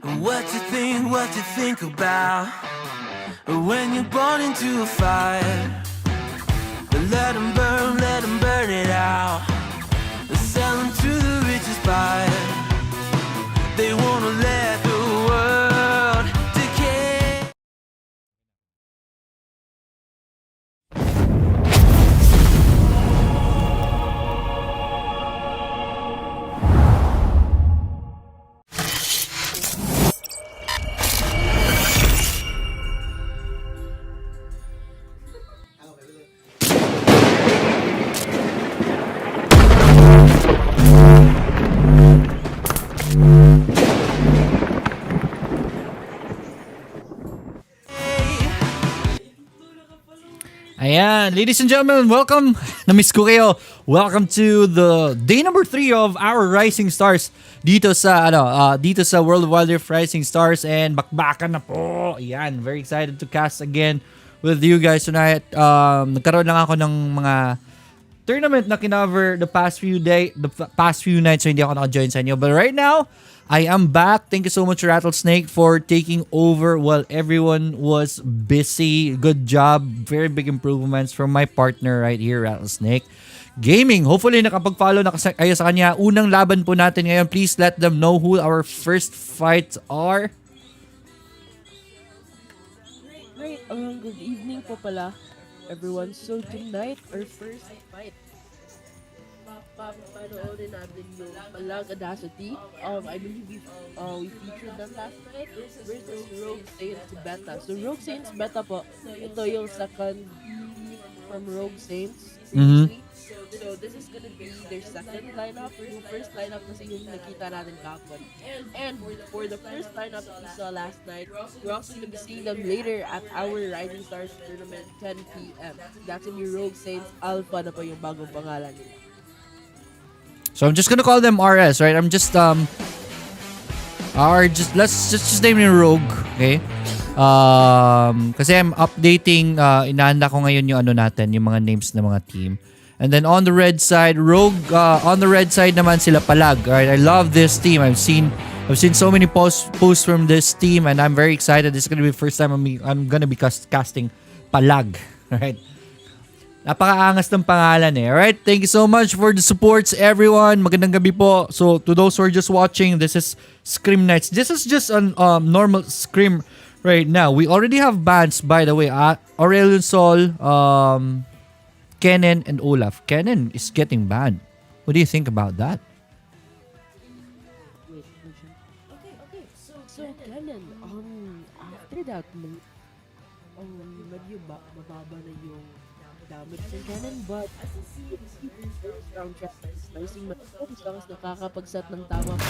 What you think about when you're born into a fire? Let 'em burn it out. Sell 'em to the richest buyer. They wanna let the world decay. Ayan, ladies and gentlemen, welcome. Na-miss ko kayo. Welcome to the day number 3 of our Rising Stars dito sa dito sa World of Wildlife Rising Stars, and bakbakan na po. Ayan, very excited to cast again with you guys tonight. Nagkaroon lang ako ng mga tournament na kinover the past few nights, so hindi ako naka-join sa inyo. But right now, I am back. Thank you so much, Rattlesnake, for taking over while everyone was busy. Good job. Very big improvements from my partner right here, Rattlesnake Gaming. Hopefully, nakapag-follow na kayo sa kanya. Unang laban po natin ngayon. Please let them know who our first fights are. Great. Good evening po pala, everyone. So tonight, our first fight. Panoorin natin yung Palag Audacity. I believe we featured them last night versus Rogue Saints Beta. So Rogue Saints Beta po, ito yung second from Rogue Saints previously. So this is gonna be their second lineup. Yung first lineup kasi yung nakita natin kahapon. And for the first lineup that we saw last night, we're also gonna be seeing them later at our Rising Stars tournament 10 p.m. That's gonna be Rogue Saints Alpha na po yung bagong pangalan nila. So I'm just gonna call them RS, right? I'm just let's just name it Rogue, okay? Kasi I'm updating, inaanda ko ngayon yung natin, yung mga names ng mga team. And then on the red side, Rogue, on the red side naman sila Palag, right? I love this team. I've seen so many posts from this team, and I'm very excited. This is gonna be the first time I'm gonna be casting Palag, right? Napakaangas ng pangalan eh. Alright, thank you so much for the supports, everyone. Magandang gabi po. So, to those who are just watching, this is Scrim Nights. This is just a normal Scrim right now. We already have bans, by the way. Aurelion Sol, Kennen, and Olaf. Kennen is getting banned. What do you think about that? Wait. Okay. So Kennen, after that, medyo mababa na yung damage ng Kennen, but round trap slicing matapos as long as nakakapagset ng tama pa.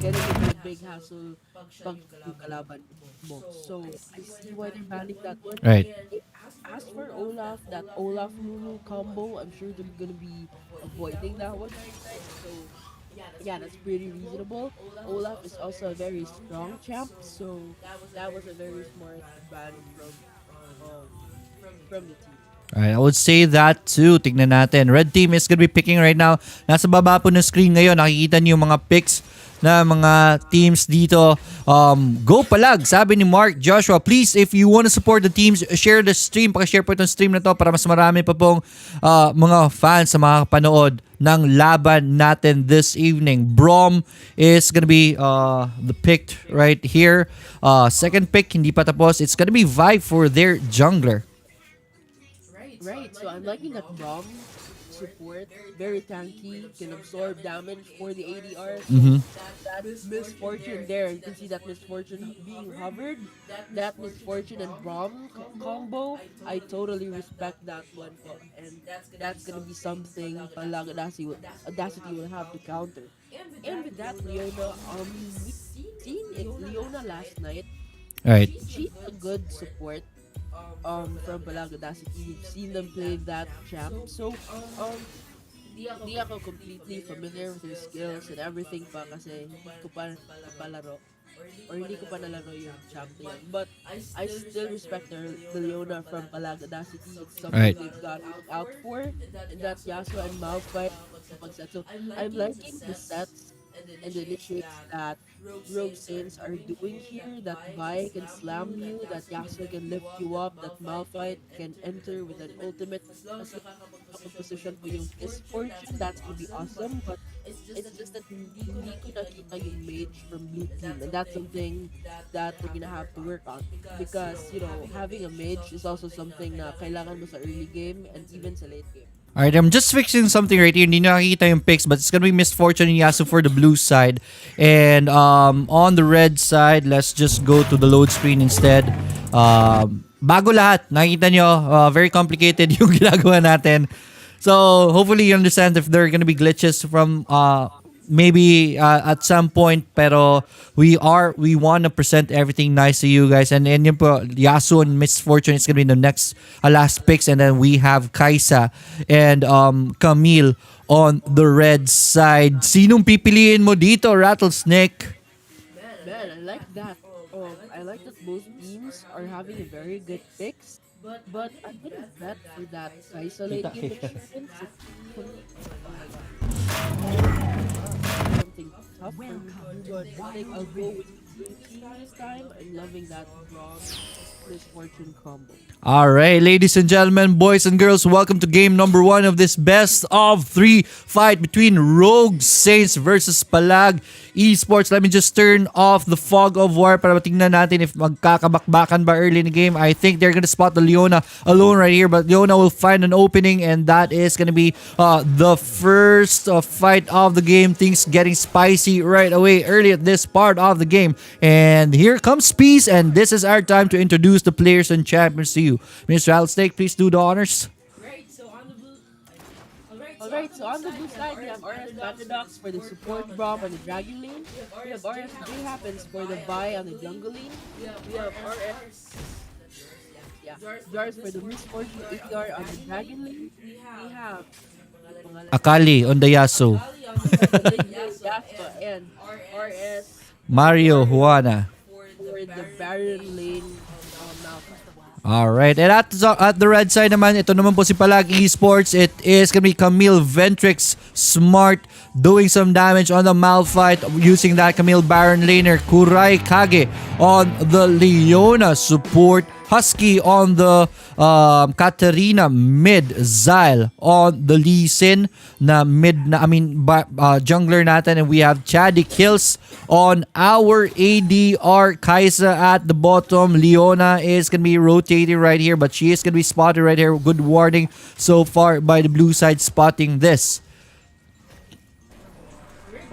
Kennen is a big hassle pag yung kalaban mo. So, I see why they're banning that one. Right. As for Olaf, that Olaf Lulu combo, I'm sure they're gonna be avoiding that one. So, yeah, that's pretty reasonable. Olaf is also a very strong champ, so that was a very smart ban from the team. Alright, I would say that too. Tignan natin. Red team is gonna be picking right now. Nasa baba po ng screen ngayon. Nakikita niyo yung mga picks na mga teams dito. Go Palag, sabi ni Mark Joshua. Please, if you want to support the teams, share the stream. Paki-share po itong stream na to para mas marami pa pong mga fans sa mga panood ng laban natin this evening. Brom is gonna be the picked right here. Second pick, hindi pa tapos. It's gonna be Vi for their jungler. Right, so I'm liking that bomb support, very tanky, can absorb damage for the ADR. That misfortune there, you can see that misfortune being hovered. That misfortune and bomb combo, I totally respect that one. And that's gonna be something Palag Audacity will have to counter. And with that, Leona, we've seen it, Leona last night. Alright. She's a good support. From Palag Audacity, we've seen them play that champ. So, di ako completely familiar with her skills and everything pa kasi hindi ko pa napalaro or hindi ko pa nalaro yung champ na yan. But I still respect the Leona from Palag Audacity. It's something Right. they've got out for, and that's Yasuo and Malphite. So I'm liking the sets and the initiates that Rogue Saints are doing here, that Vi can slam you, that Yasuo can lift you up, that Malphite can enter with an ultimate as long as nakapag-position mo yung misfortune, that's gonna be awesome. But it's just that hindi ko nakita yung mage from blue team, and that's something that we're gonna have to work on. Because, having a mage is also something na kailangan mo sa early game and even sa late game. Alright, I'm just fixing something right here. Hindi nakikita yung picks, but it's gonna be Misfortune and Yasuo for the blue side. And on the red side, let's just go to the load screen instead. Bago lahat, nakikita nyo, very complicated yung ginagawa natin. So, hopefully you understand if there are gonna be glitches from maybe at some point, pero we want to present everything nice to you guys, and yun po, Yasuo and Misfortune is gonna be the next last picks, and then we have Kaisa and Camille on the red side. Sinong pipiliin mo dito, Rattlesnake? Man, I like that. I like that both teams are having a very good picks. But I'm gonna bet for that Kaisa late game experience. Something tough for me to do, but I think I'll go with blue team this time. I'm loving that strong misfortune combo. Alright, ladies and gentlemen, boys and girls, welcome to game number 1 of this best of 3 fight between Rogue Saints versus Palag Esports. Let me just turn off the fog of war para tingnan natin if magkakabakbakan ba early in the game. I think they're gonna spot the Leona alone right here, but Leona will find an opening, and that is gonna be the first fight of the game. Things getting spicy right away early at this part of the game. And here comes Peace, and this is our time to introduce the players and champions to you. Mr. Rattlesnake, please do the honors. Alright, so on the blue side, we have RS Bandadox for the support Braum on the Dragon lane. We have RS J Happens for the Vi on the jungle lane. We have RS Jars for the Misfortune AR on the Dragon lane. We have Akali on the Yasuo. Yasuo and RS Mario Juana. for the Baron lane Malphite. Alright, and at the red side naman, ito naman po si Palag Esports. It is gonna be Camille Ventrix Smart doing some damage on the Malphite using that Camille Baron laner. Kurai Kage on the Leona support. Husky on the Katarina mid. Zyle on the Lee Sin na jungler natin, and we have Chaddy Kills on our ADR. Kaisa at the bottom. Leona is gonna be rotating right here, but she is gonna be spotted right here. Good warning so far by the blue side spotting this.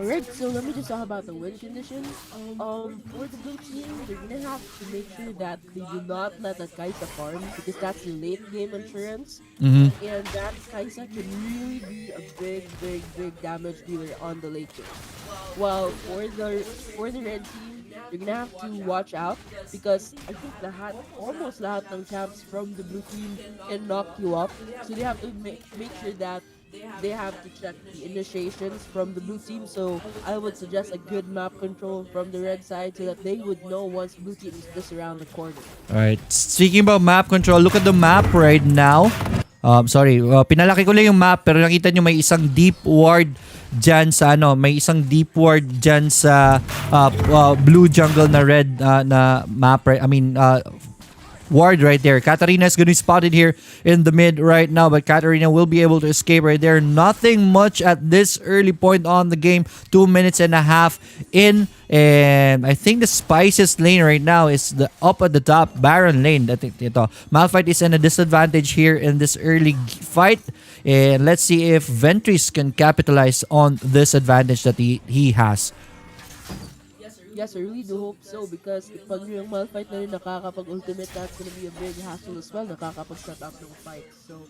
Alright, so let me just talk about the win conditions. For the blue team, they're gonna have to make sure that they do not let that Kaisa farm, because that's the late game insurance. And that Kaisa can really be a big damage dealer on the late game. While for the red team, you're gonna have to watch out, because I think almost lahat ng champs from the blue team can knock you up. So they have to make sure that they have to check the initiations from the blue team. So I would suggest a good map control from the red side, so that they would know once blue team is just around the corner. Alright, speaking about map control, look at the map right now. Pinalaki ko lang yung map, pero nakita nyo may isang deep ward dyan sa blue jungle na red na map, right? Ward right there. Katarina is going to be spotted here in the mid right now, but Katarina will be able to escape right there. Nothing much at this early point on the game. 2 minutes and a half in, and I think the spiciest lane right now is the up at the top Baron lane. I think ito Malphite is in a disadvantage here in this early fight, and let's see if Ventress can capitalize on this advantage that he has. Yes, I really do hope so, because if pag yung Malphite na rin nakakapag-ultimate, that's gonna be a big hassle as well, nakakapag-set up ng fight. So,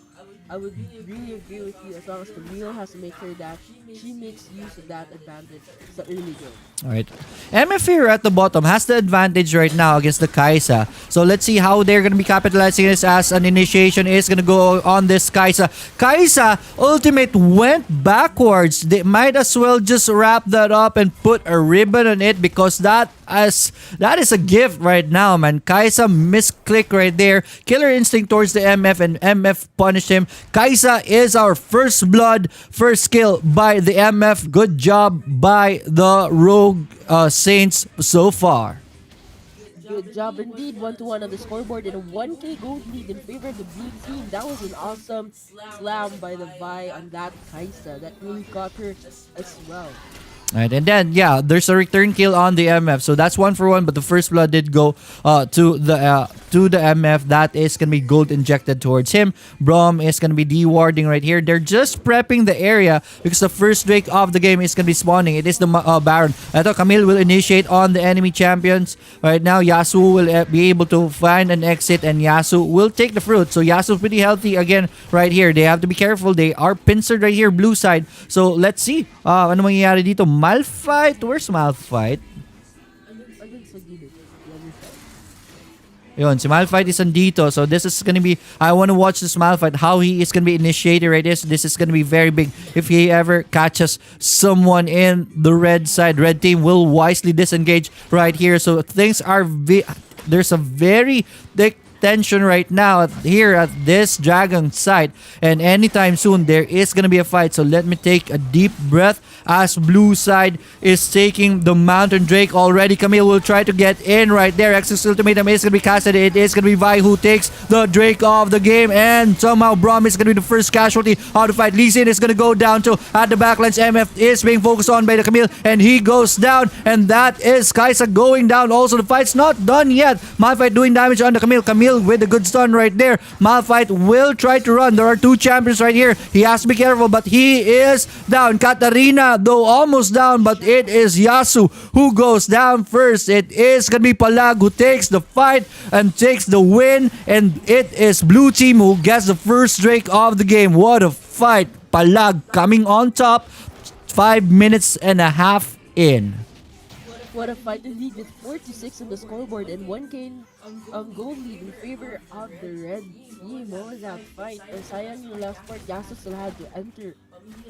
I would really agree with you, as long as Camille has to make sure that she makes use of that advantage sa early game. Alright. MFR at the bottom has the advantage right now against the Kaisa. So let's see how they're gonna be capitalizing this, as an initiation is gonna go on this Kaisa. Kaisa ultimate went backwards. They might as well just wrap that up and put a ribbon on it, because because that is a gift right now, man. Kaisa misclick right there. Killer instinct towards the MF, and MF punished him. Kaisa is our first blood, first kill by the MF. Good job by the Rogue Saints so far. Good job indeed. 1-1 on the scoreboard and a 1K gold lead in favor of the blue team. That was an awesome slam by the Vi on that Kaisa. That really caught her as well. Right, and then there's a return kill on the MF, so that's 1-1. But the first blood did go to the MF. That is gonna be gold injected towards him. Brom is gonna be dewarding right here. They're just prepping the area because the first Drake of the game is gonna be spawning. It is the Baron. Ito, Camille will initiate on the enemy champions. Right now, Yasuo will be able to find an exit, and Yasuo will take the fruit. So Yasuo's pretty healthy again right here. They have to be careful. They are pincered right here, blue side. So let's see ano mangyayari dito. Malphite? Where's Malphite? Andun sa gilid. The other side. Yun, si Malphite is andito. So this is gonna be, I want to watch this Malphite, how he is gonna be initiated right this. This is gonna be very big. If he ever catches someone in the red side, red team will wisely disengage right here. So things are, there's a very thick tension right now here at this dragon side, and anytime soon there is gonna be a fight. So let me take a deep breath as blue side is taking the mountain drake already. Camille will try to get in right there. Exodus ultimatum is gonna be casted. It is gonna be Vi who takes the drake of the game, and somehow Brom is gonna be the first casualty out of the fight. Lee Sin is gonna go down to at the backlines. MF is being focused on by the Camille, and he goes down, and that is Kaisa going down. Also, the fight's not done yet. Malphite doing damage on the Camille. Camille with a good stun right there. Malphite will try to run. There are two champions right here. He has to be careful, but he is down. Katarina, though, almost down, but it is Yasu who goes down first. It is gonna be Palag who takes the fight and takes the win, and it is blue team who gets the first Drake of the game. What a fight. Palag coming on top 5 minutes and a half in. What a fight indeed, with 4-6 on the scoreboard and 1K gold lead in favor of the red team. What was that fight? Ang sayang yung last part, Yasuo still had to enter.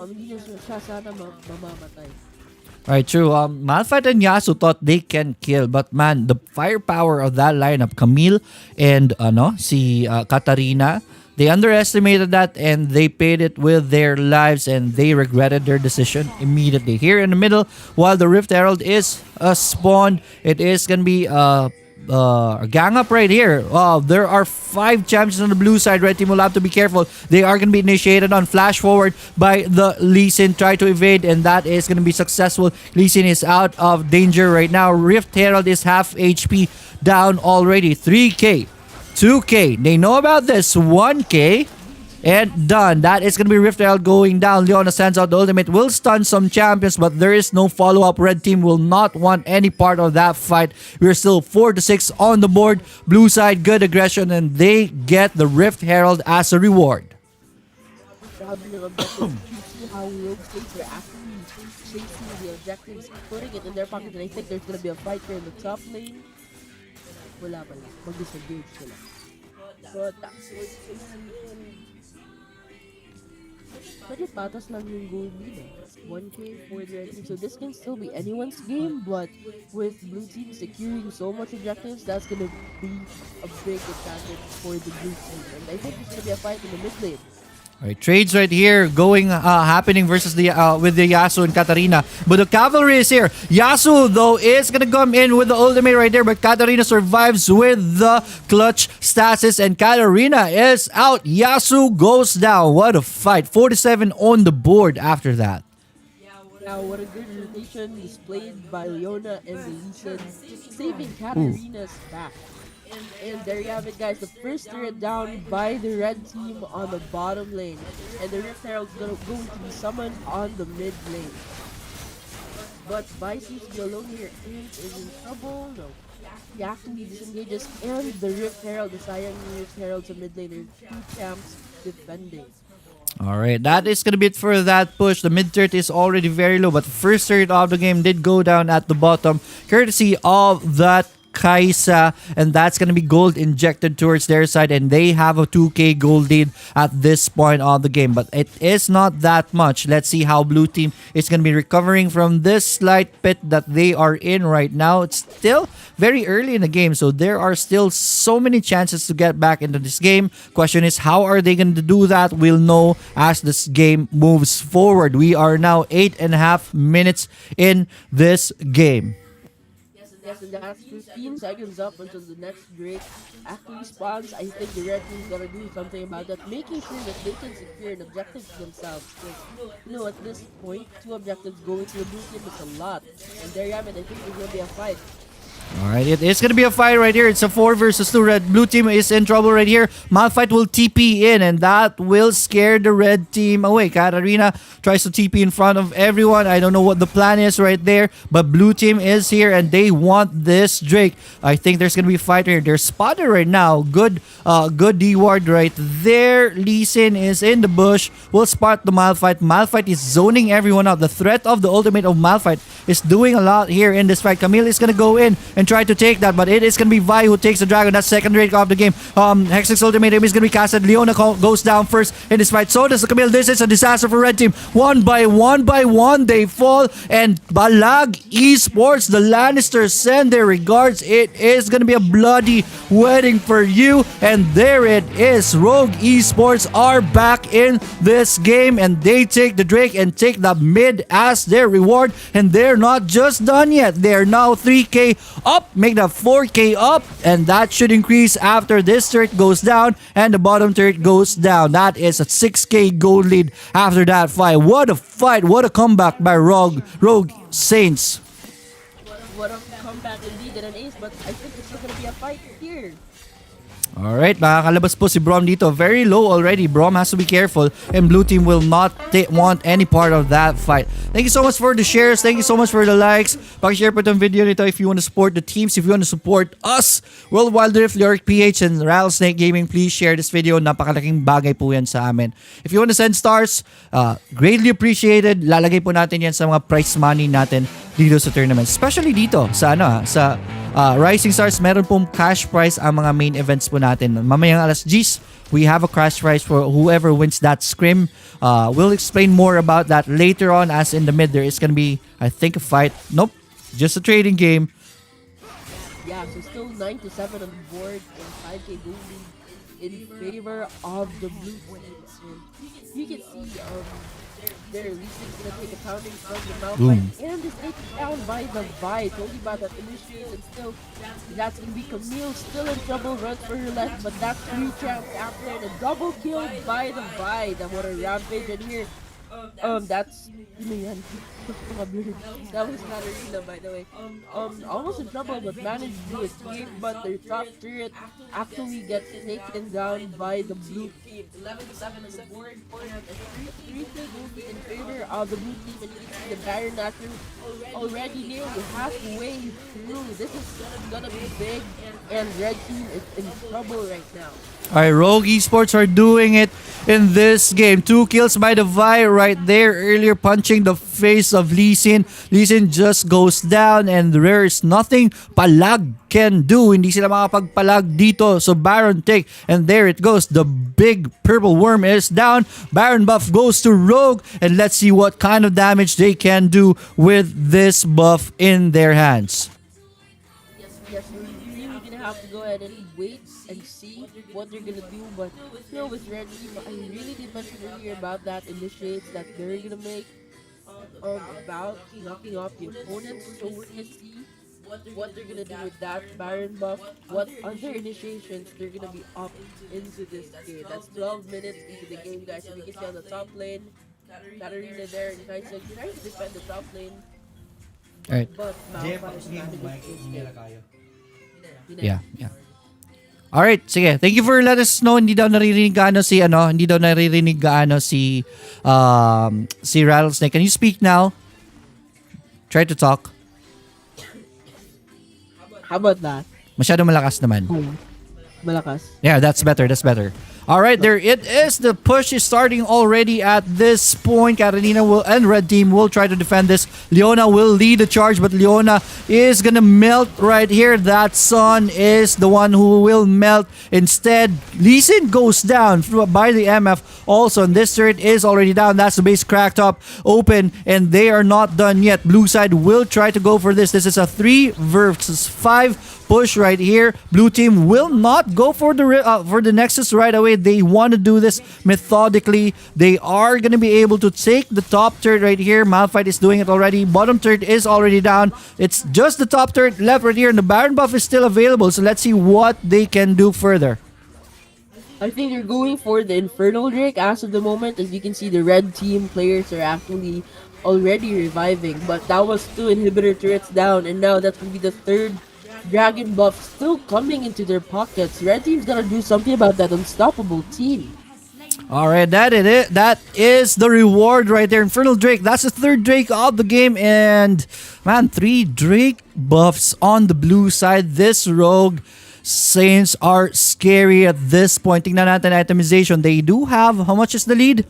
Hindi na siya sana mamamatay. Alright, true. Malphite and Yasuo thought they can kill, but man, the firepower of that lineup, Camille and Katarina, they underestimated that, and they paid it with their lives, and they regretted their decision immediately. Here in the middle, while the Rift Herald is spawned, it is gonna be a gang up right here. There are 5 champions on the blue side. Red team will have to be careful. They are gonna be initiated on flash forward by the Lee Sin. Try to evade, and that is gonna be successful. Lee Sin is out of danger right now. Rift Herald is half HP down already. 3K. 2K. They know about this. 1K. And done. That is going to be Rift Herald going down. Leona sends out the ultimate. Will stun some champions, but there is no follow-up. Red team will not want any part of that fight. We're still 4-6 on the board. Blue side, good aggression, and they get the Rift Herald as a reward. Grabe yung objectives. You see how Rogue States are actually chasing the objectives, putting it in their pocket, and I think there's gonna be a fight here in the top lane. Wala pala. Mag-disengage sila. But medyo patas lang yung gold lead. 1K for the red team. So this can still be anyone's game, but with blue team securing so much objectives, that's gonna be a big advantage for the blue team. And I think it's gonna be a fight in the mid lane. Alright, trades right here happening versus the with the Yasuo and Katarina. But the cavalry is here. Yasuo, though, is gonna come in with the ultimate right there, but Katarina survives with the clutch stasis, and Katarina is out. Yasuo goes down. What a fight. 47 on the board after that. Now, what a good rotation displayed by Leona and the Lee Sin, saving Katarina's back. And there you have it, guys. The first turret down by the red team on the bottom lane. And the Rift Herald's going to be summoned on the mid lane. But Vi seems to be alone here and is in trouble. No. He actually disengages, and the Rift Herald, the sayang Rift Herald sa mid lane. There are 2 champs defending. Alright, that is going to be it for that push. The mid turret is already very low, but the first turret of the game did go down at the bottom, courtesy of that Kaisa, and that's going to be gold injected towards their side, and they have a 2k gold lead at this point of the game, but it is not that much. Let's see how blue team is going to be recovering from this slight pit that they are in right now. It's still very early in the game, so there are still so many chances to get back into this game. Question is, how are they going to do that? We'll know as this game moves forward. We are now 8.5 minutes in this game. Yes, and that's 15 seconds up until the next Drake actually spawns. I think the red team's gonna do something about that, making sure that they can secure an objective to themselves. Because, at this point, 2 objectives going to the blue team is a lot. And there you have it, I think there's gonna be a fight. Alright, it is going to be a fight right here. It's a 4 versus 2. Red blue team is in trouble right here. Malphite will TP in, and that will scare the red team away. Katarina tries to TP in front of everyone. I don't know what the plan is right there, but blue team is here, and they want this Drake. I think there's going to be a fight here. They're spotted right now. Good D-ward right there. Lee Sin is in the bush. We'll spot the Malphite. Malphite is zoning everyone out. The threat of the ultimate of Malphite is doing a lot here in this fight. Camille is going to go in and try to take that, but it is going to be Vi who takes the dragon. That's second Drake of the game. Hexix ultimate is going to be casted. Leona goes down first in this fight. So does the Camille. This is a disaster for red team. One by one, they fall, and Palag Esports, the Lannisters, send their regards. It is going to be a bloody wedding for you, and there it is. Rogue Esports are back in this game, and they take the Drake and take the mid as their reward, and they're not just done yet. They're now 3k up, make that 4k up, and that should increase after this turret goes down and the bottom turret goes down. That is a 6k gold lead after that fight. What a fight, what a comeback by Rogue Saints. What a comeback indeed and an ace, but I think it's still gonna be a fight here. Alright, nakakalabas po si Brom dito. Very low already. Brom has to be careful, and blue team will not want any part of that fight. Thank you so much for the shares. Thank you so much for the likes. Pakishare po itong video nito if you want to support the teams, if you want to support us, World Wildlife, Lyric PH, and Rattlesnake Gaming. Please share this video. Napakalaking bagay po yan sa amin. If you want to send stars, greatly appreciated. Lalagay po natin yan sa mga prize money natin dito sa tournament. Especially dito sa sa Rising Stars, meron pong cash prize ang mga main events po natin. Mamayang alas 10, we have a cash prize for whoever wins that scrim. We'll explain more about that later on, as in the mid there is gonna be, I think, a fight. Nope, just a trading game. Yeah, so still 9-7 on the board and 5k gold lead in favor of the blue teams. And you can see their Lee's gonna take a pounding from the Malphite, and is taken down by the Vi. Told you about that initiate, and still that's gonna be Camille still in trouble, runs for her left, but that's 3 champs after, and a double kill by the Vi. That what a rampage in here. That's that was Katarina, by the way. Almost in trouble, but managed to escape. But their top turret actually gets taken down by the blue team. 11-7 on the board. 3 in favor of the blue team, and you can see the Baron Nasher already nearly halfway through. This is gonna be big, and red team is in trouble right now. Alright, Rogue Esports are doing it in this game. 2 kills by the Vi right there earlier, punching the face of Lee Sin. Lee Sin just goes down, and there is nothing Palag can do. Hindi sila makapagpalag dito. So Baron take, and there it goes. The big purple worm is down. Baron buff goes to Rogue, and let's see what kind of damage they can do with this buff in their hands. Yes, we're really gonna have to go ahead and wait and see what they're gonna do. But with red team, I really did mention earlier about that initiates that they're gonna make about knocking off the opponents. So we're gonna see what they're gonna do with that Baron buff, what other initiations they're gonna be up into this game. That's 12 minutes into the game, guys. And you can see on the top lane, Katarina there, and Kaisa trying to defend the top lane. Alright. But Malphite manages to Yeah. Alright, sige. Thank you for letting us know. Hindi daw naririnig gaano si Rattlesnake. Can you speak now? Try to talk. How about that? Masyado malakas naman. Malakas. Yeah, that's better. All right, there it is. The push is starting already at this point. Carolina will and Red Team will try to defend this. Leona will lead the charge, but Leona is gonna melt right here. That Sun is the one who will melt. Instead, Lee Sin goes down by the MF. Also, and this turret is already down. That's the base cracked up, open, and they are not done yet. Blue side will try to go for this. This is a 3 versus 5 push right here. Blue team will not go for the Nexus right away. They want to do this methodically. They are going to be able to take the top turret right here. Malphite is doing it already. Bottom turret is already down. It's just the top turret left right here, and the Baron buff is still available. So let's see what they can do further. I think they're going for the Infernal Drake as of the moment. As you can see, the red team players are actually already reviving. But that was two inhibitor turrets down, and now that's going to be the third dragon buff still coming into their pockets. Red team's gonna do something about that unstoppable team. All right, that is it. That is the reward right there. Infernal Drake. That's the third Drake of the game, and man, 3 Drake buffs on the blue side. This Rogue Saints are scary at this point. Tingnan natin itemization. They do have, how much is the lead?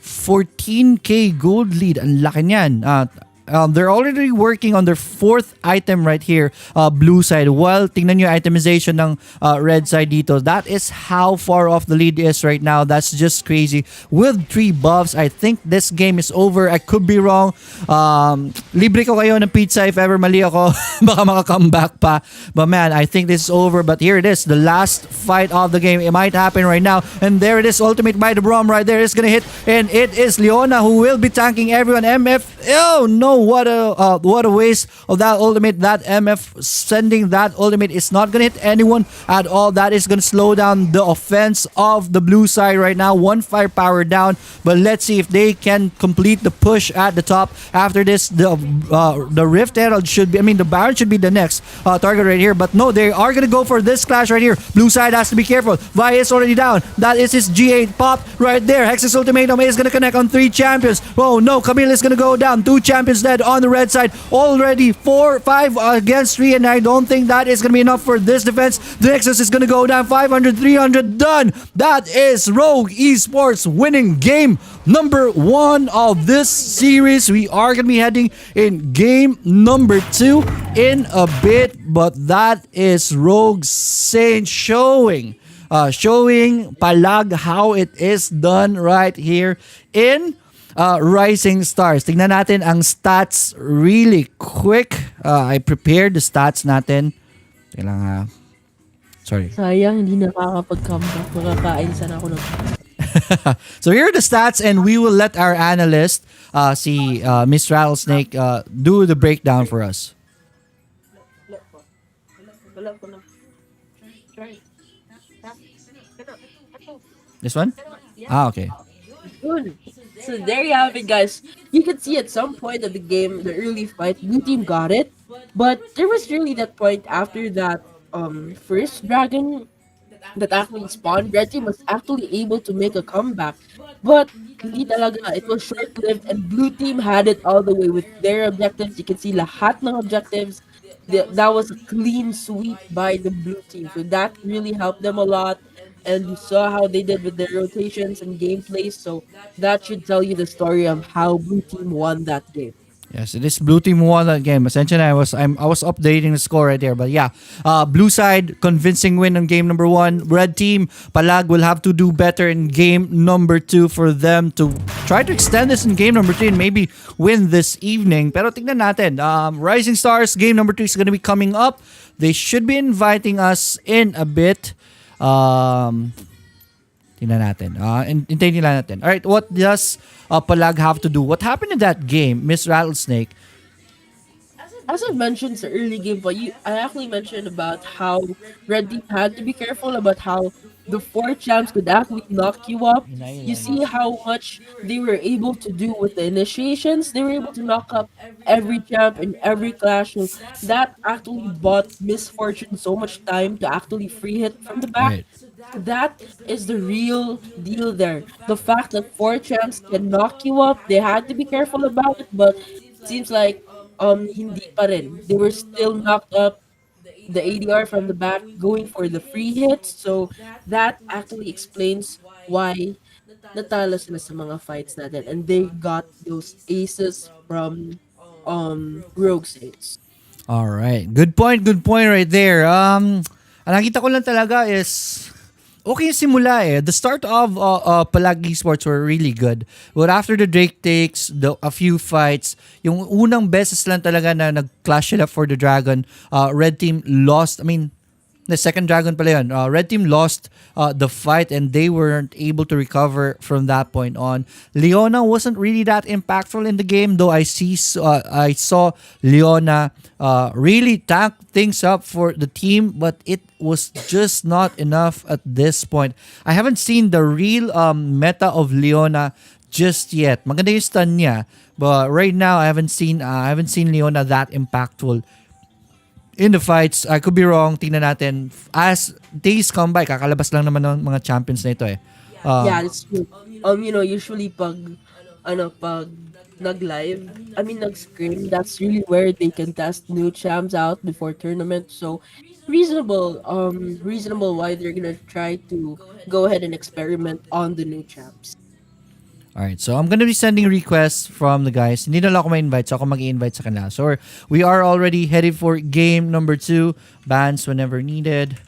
14k gold lead. Ang laki niyan. They're already working on their 4th item right here, blue side. Well, tingnan nyo yung itemization ng red side dito. That is how far off the lead is right now. That's just crazy. With 3 buffs, I think this game is over. I could be wrong. Libre ko kayo ng pizza if ever mali ako. Baka maka-comeback pa. But man, I think this is over. But here it is, the last fight of the game. It might happen right now. And there it is, ultimate by the Braum right there. It's gonna hit. And it is Leona who will be tanking everyone. MF, oh no, what a waste of that ultimate. That MF sending that ultimate is not gonna hit anyone at all. That is gonna slow down the offense of the blue side right now. 1 firepower down, but let's see if they can complete the push at the top. After this, the Rift Herald should be, I mean, the Baron should be the next target right here, but no, they are gonna go for this clash right here. Blue side has to be careful. Vi is already down. That is his G8 pop right there. Hex's ultimatum is gonna connect on 3 champions. Oh no, Camille is gonna go down. 2 champions dead on the red side. Already 5 against 3, and I don't think that is gonna be enough for this defense. The Nexus is gonna go down. 500, 300, done. That is Rogue Esports winning game number 1 of this series. We are gonna be heading in game number 2 in a bit, but that is Rogue Saint showing Palag how it is done right here in Rising Stars. Tingnan natin ang stats really quick. I prepared the stats natin. Kailangan, sorry. Sayang, hindi nakakapag-comeback. Makakain sana ako ng... So here are the stats, and we will let our analyst, si Miss Rattlesnake, do the breakdown for us. This one? Ah, okay. Good. So there you have it, guys. You can see at some point of the game, the early fight, blue team got it, but there was really that point after that first dragon that actually spawned. Red team was actually able to make a comeback, but hindi talaga. It was short-lived, and blue team had it all the way with their objectives. You can see lahat ng objectives. That was a clean sweep by the blue team, so that really helped them a lot. And you saw how they did with their rotations and gameplays, so that should tell you the story of how blue team won that game. Yes, it is blue team won that game. Essentially, I was updating the score right there, but yeah, blue side convincing win on game number 1. Red team Palag will have to do better in game number 2 for them to try to extend this in game number 3 and maybe win this evening. Pero tingnan natin, Rising Stars game number 2 is going to be coming up. They should be inviting us in a bit. Tingnan natin. Hintayin nila natin. Alright, what does Palag have to do? What happened in that game, Miss Rattlesnake? As I mentioned sa early game, but I actually mentioned about how Red Team had to be careful about how the 4 champs could actually knock you up. You see how much they were able to do with the initiations. They were able to knock up every champ in every clash. So that actually bought Misfortune so much time to actually free hit from the back. Right. That is the real deal there. The fact that 4 champs can knock you up, they had to be careful about it, but it seems like hindi pa rin. They were still knocked up the ADR from the back, going for the free hits. So that actually explains why natalo sila sa mga fights natin, and they got those aces from Rogue Saints. All right. Good point right there. Ang nakita ko lang talaga is okay yung simula eh. The start of Palag Esports were really good. But after the Drake takes, a few fights, yung unang beses lang talaga na nag-clash sila for the Dragon, Red Team lost. I mean, the second Dragon pala yun. Red Team lost the fight and they weren't able to recover from that point on. Leona wasn't really that impactful in the game, though I saw Leona really tank things up for the team, but it was just not enough at this point. I haven't seen the real meta of Leona just yet. Maganda yung stun niya, but right now I haven't seen Leona that impactful in the fights. I could be wrong. Tingnan natin. As days come by, kakalabas lang naman ng mga champions na ito eh. Yeah, it's true. Usually pag nag-live, nag-scrim, that's really where they can test new champs out before tournament. So reasonable why they're gonna try to go ahead and experiment on the new champs. Alright, so I'm gonna be sending requests from the guys. Hindi na lang ako ma-invite, so ako mag-i-invite sa kanila. So we are already headed for game number 2. Bans whenever needed.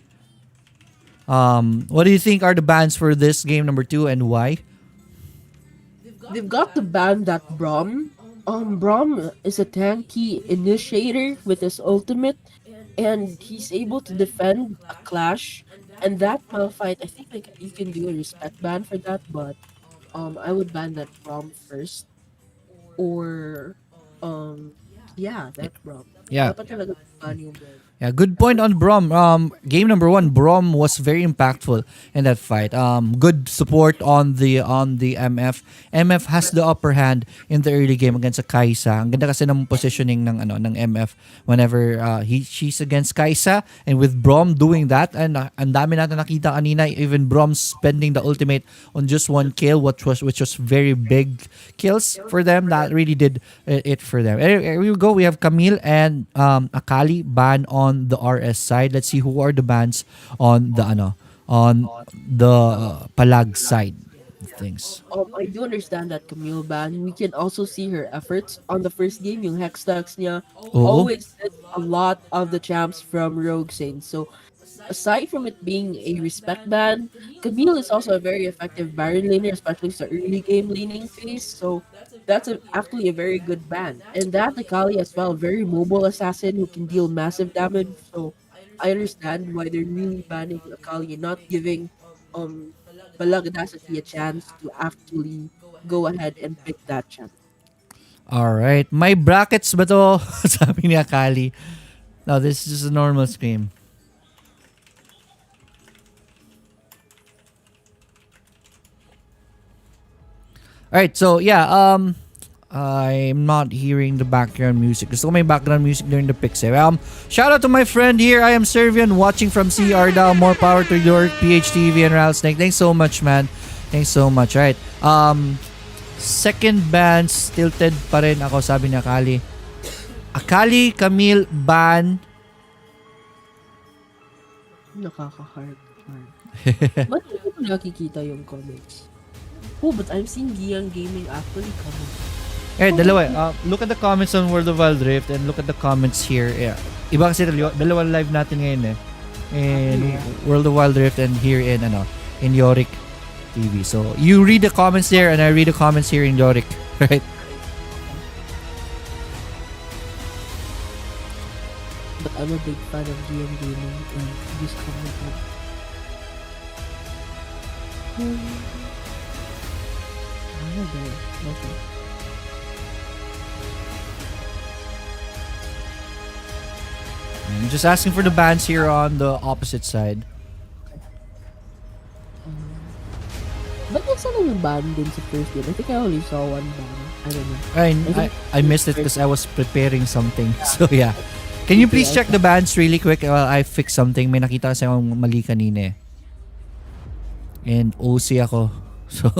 What do you think are the bans for this game number 2 and why? They've got to ban that Braum. Braum is a tanky initiator with his ultimate, and he's able to defend a clash. And that Malphite, I think like you can do a respect ban for that, but I would ban that Braum first, or that Braum. Yeah. Dapat talaga ban yung Braum. Yeah, good point on Brom. Game number 1, Brom was very impactful in that fight. Good support on the MF. MF has the upper hand in the early game against Kaisa. Ang ganda kasi ng positioning ng MF whenever she's against Kaisa, and with Brom doing that, and ang dami natin nakita kanina, even Brom spending the ultimate on just one kill, which was very big kills for them. That really did it for them. Here we go. We have Camille and Akali ban on the RS side. Let's see who are the bans on the Palag side of things. I do understand that Camille ban. We can also see her efforts on the first game. Yung Hextux niya always did a lot of the champs from Rogue Saints. So aside from it being a respect ban, Camille is also a very effective Baron laner, especially sa early game laning phase. So that's actually a very good ban. And that Akali as well, very mobile assassin who can deal massive damage. So I understand why they're really banning Akali and not giving Palag Audacity a chance to actually go ahead and pick that champ. Alright. May brackets ba to? Sabi ni Akali. No, this is just a normal scream. Alright, so yeah, I'm not hearing the background music. Gusto ko may background music during the picks eh. Shout out to my friend here. I am Servian watching from CR down. More power to your PHTV and Rattlesnake. Thanks so much, man. Thanks so much. Alright. Second ban, tilted pa rin ako, sabi ni Akali. Akali, Camille, ban. Nakaka-hard. Ba't hindi ko nakikita yung comments? Oh, but I'm seeing Giang Gaming actually coming. Dalawa. Look at the comments on World of Wild Rift and look at the comments here. Yeah. Iba kasi dalawa live natin ngayon eh. In World of Wild Rift and here in Yorick TV. So, you read the comments there and I read the comments here in Yorick, right? But I'm a big fan of Giang Gaming and this comment. Okay. I'm just asking for the bans here on the opposite side. Ba't nasa lang yung ban din sa first game? I think I only saw one ban. I don't know. I missed it because I was preparing something. So yeah. Can you please check the bans really quick while I fix something? May nakita kasi akong mali kanina eh. And OC ako. So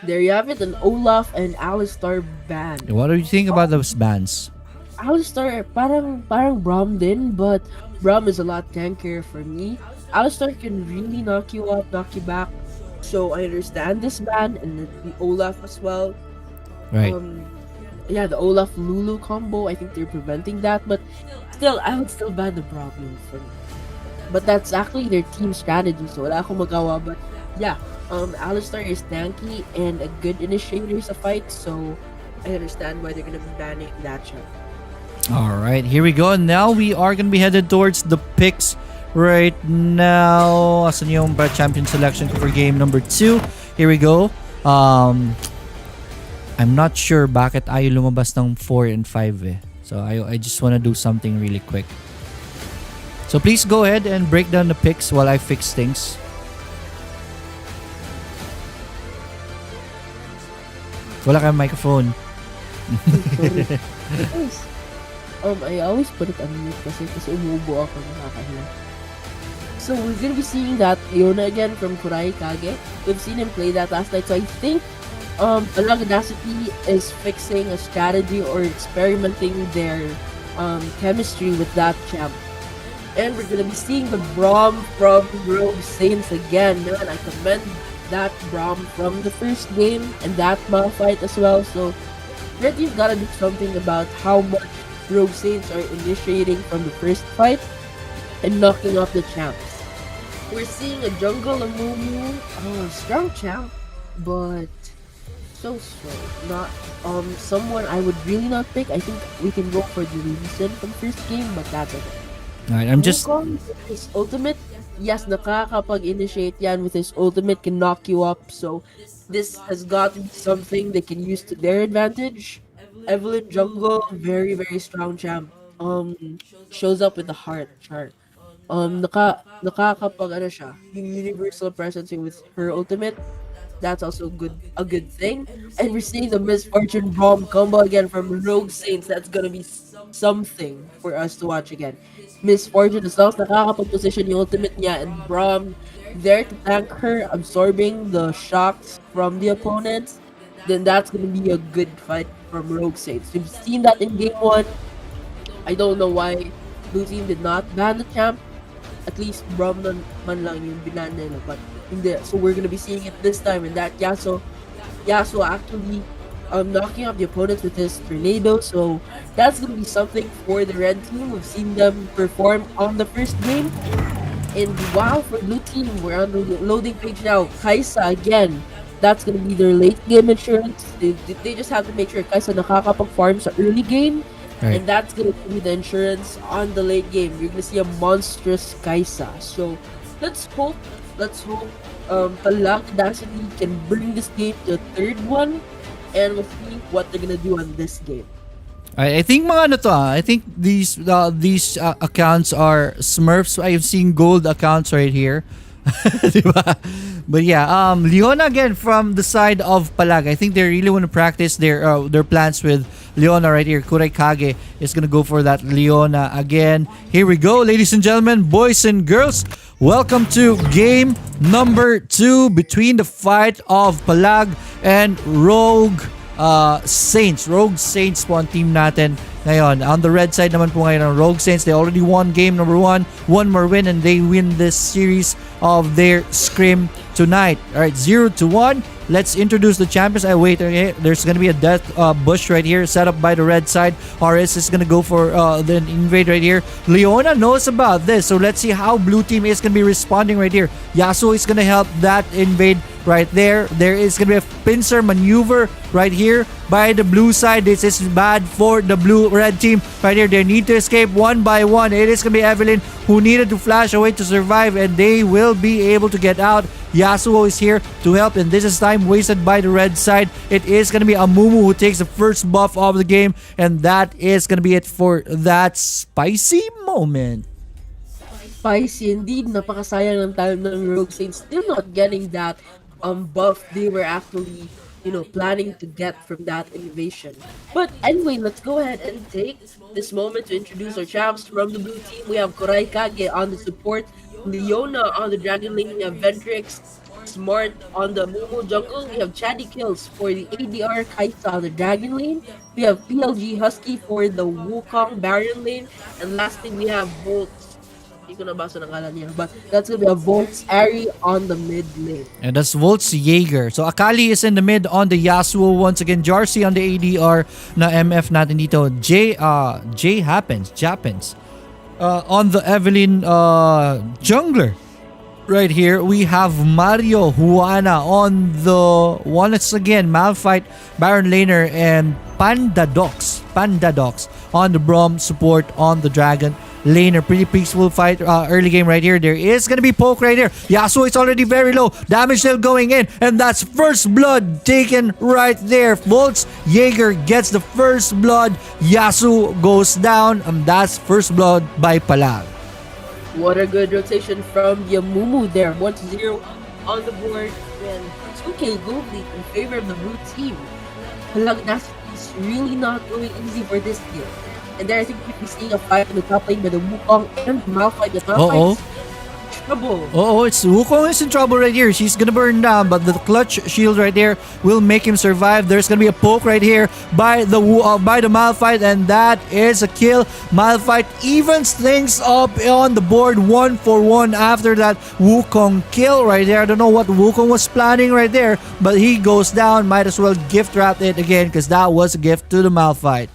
there you have it, an Olaf and Alistar ban. What do you think about those bans? Alistar, parang Braum din, but Braum is a lot tankier for me. Alistar can really knock you up, knock you back. So I understand this ban and the Olaf as well. Right. Yeah, the Olaf Lulu combo, I think they're preventing that, but still, I would still ban the Braum move for me. But that's actually their team strategy, so wala akong magawa. But yeah, Alistar is tanky and a good initiator sa fight, so I understand why they're gonna be banning that champ. All right, here we go. Now we are gonna be headed towards the picks right now. Asan yung champion selection ko for game number 2? Here we go. I'm not sure bakit ayaw lumabas ng 4 and 5 eh. So I just wanna do something really quick. So please go ahead and break down the picks while I fix things. Wala kayong microphone. Sorry. Guys, I always put it on mute kasi umuubo ako, nakakahiya. So we're gonna be seeing that Leona again from Kurai Kage. We've seen him play that last night, so I think Palag Audacity is fixing a strategy or experimenting their chemistry with that champ. And we're gonna be seeing the Braum from Rogue Saints again. Man, I commend that Braum from the first game and that fight as well. So Red Team's gotta do something about how much Rogue Saints are initiating from the first fight and knocking off the champs. We're seeing a jungle Amumu, strong champ, but so slow. Not someone I would really not pick. I think we can go for the reason from first game, but that's okay. Alright, I'm just Wukong with his ultimate, yes, nakakapag-initiate yan with his ultimate, can knock you up. So this has got to be something they can use to their advantage. Evelyn Jungle, very very strong champ. Shows up with the heart chart. Nakakapag ano siya, yung universal presence with her ultimate. That's also a good thing. And we're seeing the Misfortune Bomb combo again from Rogue Saints. That's gonna be something for us to watch again. Misfortune as well, nakakapag-position yung ultimate niya, and Braum there to tank her, absorbing the shocks from the opponents. Then that's gonna be a good fight from Rogue Saints. We've seen that in game 1. I don't know why Blue Team did not ban the champ. At least Braum man lang yung binan nila, but hindi. So we're gonna be seeing it this time, and that Yasuo actually knocking out the opponents with his tornado. So that's gonna be something for the red team. We've seen them perform on the first game. And wow, for blue team, we're on the loading page now. Kaisa again. That's gonna be their late game insurance. They just have to make sure Kaisa nakakapag-farm sa early game. Right. And that's gonna be the insurance on the late game. You're gonna see a monstrous Kaisa. So let's hope Palag Audacity can bring this game to the third one, and we'll see what they're gonna do on this game. I think mga ano to I think these accounts are Smurfs. I've seen gold accounts right here. Diba? But yeah, Leona again from the side of Palag. I think they really want to practice their plans with Leona right here. Kurai Kage is gonna go for that Leona again. Here we go, ladies and gentlemen, boys and girls. Welcome to game number 2 between the fight of Palag and Rogue Saints. Rogue Saints po ang team natin ngayon. On the red side naman po ngayon ng Rogue Saints. They already won game number 1. One more win and they win this series of their scrim tonight. Alright, 0-1. Let's introduce the champions. Wait, okay. There's gonna be a death bush right here set up by the red side. RS is gonna go for the invade right here. Leona knows about this, so let's see how blue team is gonna be responding right here. Yasuo is gonna help that invade right there. There is gonna be a pincer maneuver right here by the blue side. This is bad for the red team right here. They need to escape one by one. It is gonna be Evelyn who needed to flash away to survive, and they will be able to get out. Yasuo is here to help, and this is time wasted by the red side. It is gonna be Amumu who takes the first buff of the game, and that is gonna be it for that spicy moment. Spicy indeed. Napakasayang ng time ng Rogue Saints still not getting that buff they were actually planning to get from that innovation. But anyway, let's go ahead and take this moment to introduce our champs from the blue team. We have Kurai Kage on the support, Leona on the Dragon Lane, we have Ventrix, Smart on the Momo jungle. We have Chatty Kills for the ADR Kaisa on the Dragon lane. We have PLG Husky for the Wukong Baron lane. And lastly, we have Volts. Hindi ko nabasa ng ngalan niya, but that's gonna be a Volts Ari on the mid lane. And that's Volts Jaeger. So Akali is in the mid on the Yasuo once again. Jarcy on the ADR na MF natin dito. J happens. On the Evelyn jungler. Right here, we have Mario Juana on the once again Malphite Baron Laner and Panda Docs on the Braum support on the Dragon Laner. Pretty peaceful fight early game right here. There is gonna be poke right here. Yasuo is already very low. Damage still going in, and that's first blood taken right there. Volts Jaeger gets the first blood. Yasuo goes down, and that's first blood by Palag. What a good rotation from Yamumu there. 1-0 on the board. And 2K gold lead in favor of the blue team. Palag Audacity is really not going easy for this game. And there I think we'll be seeing a fight in the top lane by the Wukong and Malphite. The Malphite is in trouble. It's Wukong is in trouble right here. She's gonna burn down, but the clutch shield right there will make him survive. There's gonna be a poke right here by the Malphite, and that is a kill. Malphite evens things up on the board 1-for-1 after that Wukong kill right there. I don't know what Wukong was planning right there, but he goes down. Might as well gift wrap it again because that was a gift to the Malphite.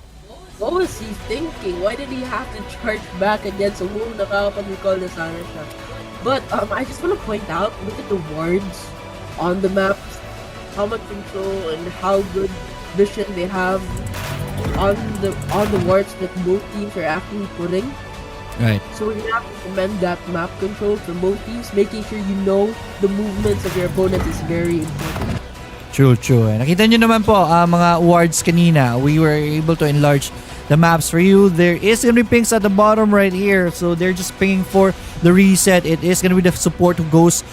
What was he thinking? Why did he have to charge back against a Moon nakakapag-recall na sana siya? But I just want to point out, look at the wards on the maps, how much control and how good vision they have on the wards that both teams are actually putting. Right. So we have to commend that map control for both teams, making sure you know the movements of your opponent is very important. True. Nakita nyo naman po mga wards kanina. We were able to enlarge the maps for you. There is gonna be pings at the bottom right here, so they're just pinging for the reset. It is gonna be the support who goes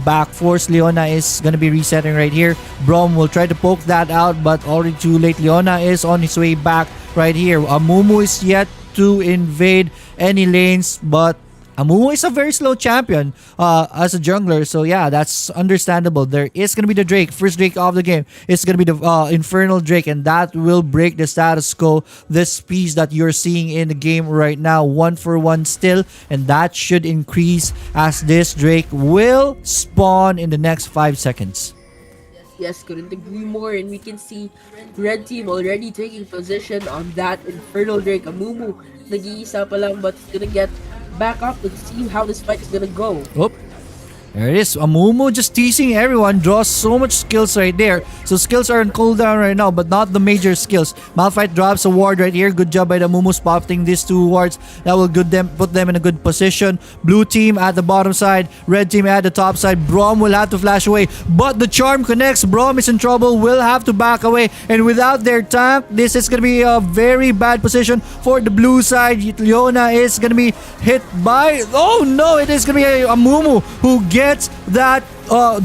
back. Force Leona is gonna be resetting right here. Braum will try to poke that out, but already too late. Leona is on his way back right here. Amumu is yet to invade any lanes, but Amumu is a very slow champion as a jungler, so yeah, that's understandable. There is going to be the Drake, first Drake of the game. It's going to be the Infernal Drake, and that will break the status quo. This piece that you're seeing in the game right now, 1-for-1 still, and that should increase as this Drake will spawn in the next 5 seconds. Yes, couldn't agree more, and we can see red team already taking position on that Infernal Drake. Amumu, nag-iisa pa lang, but he's gonna get back up and see how this fight is gonna go. There it is. Amumu just teasing everyone. Draws so much skills right there. So skills are on cooldown right now, but not the major skills. Malphite drops a ward right here. Good job by the Amumu spotting these two wards. That will put them in a good position. Blue team at the bottom side. Red team at the top side. Braum will have to flash away, but the charm connects. Braum is in trouble. Will have to back away. And without their tank, this is going to be a very bad position for the blue side. Leona is going to be hit by... Oh no! It is going to be Amumu who gets that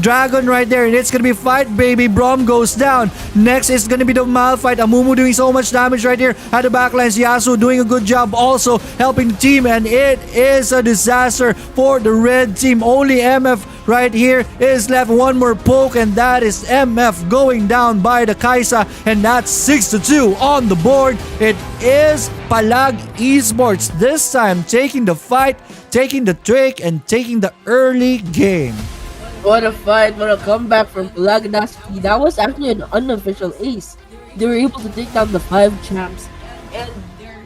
dragon right there, and it's gonna be fight, baby. Braum goes down. Next is gonna be the Malphite. Amumu doing so much damage right here at the backlines. Yasuo doing a good job also helping the team, and it is a disaster for the red team. Only MF right here is left. One more poke, and that is MF going down by the Kaisa, and that's 6-2 on the board. It is Palag Esports this time taking the fight, taking the Drake, and taking the early game. What a fight, what a comeback from Palag Audacity. That was actually an unofficial ace. They were able to take down the 5 champs, and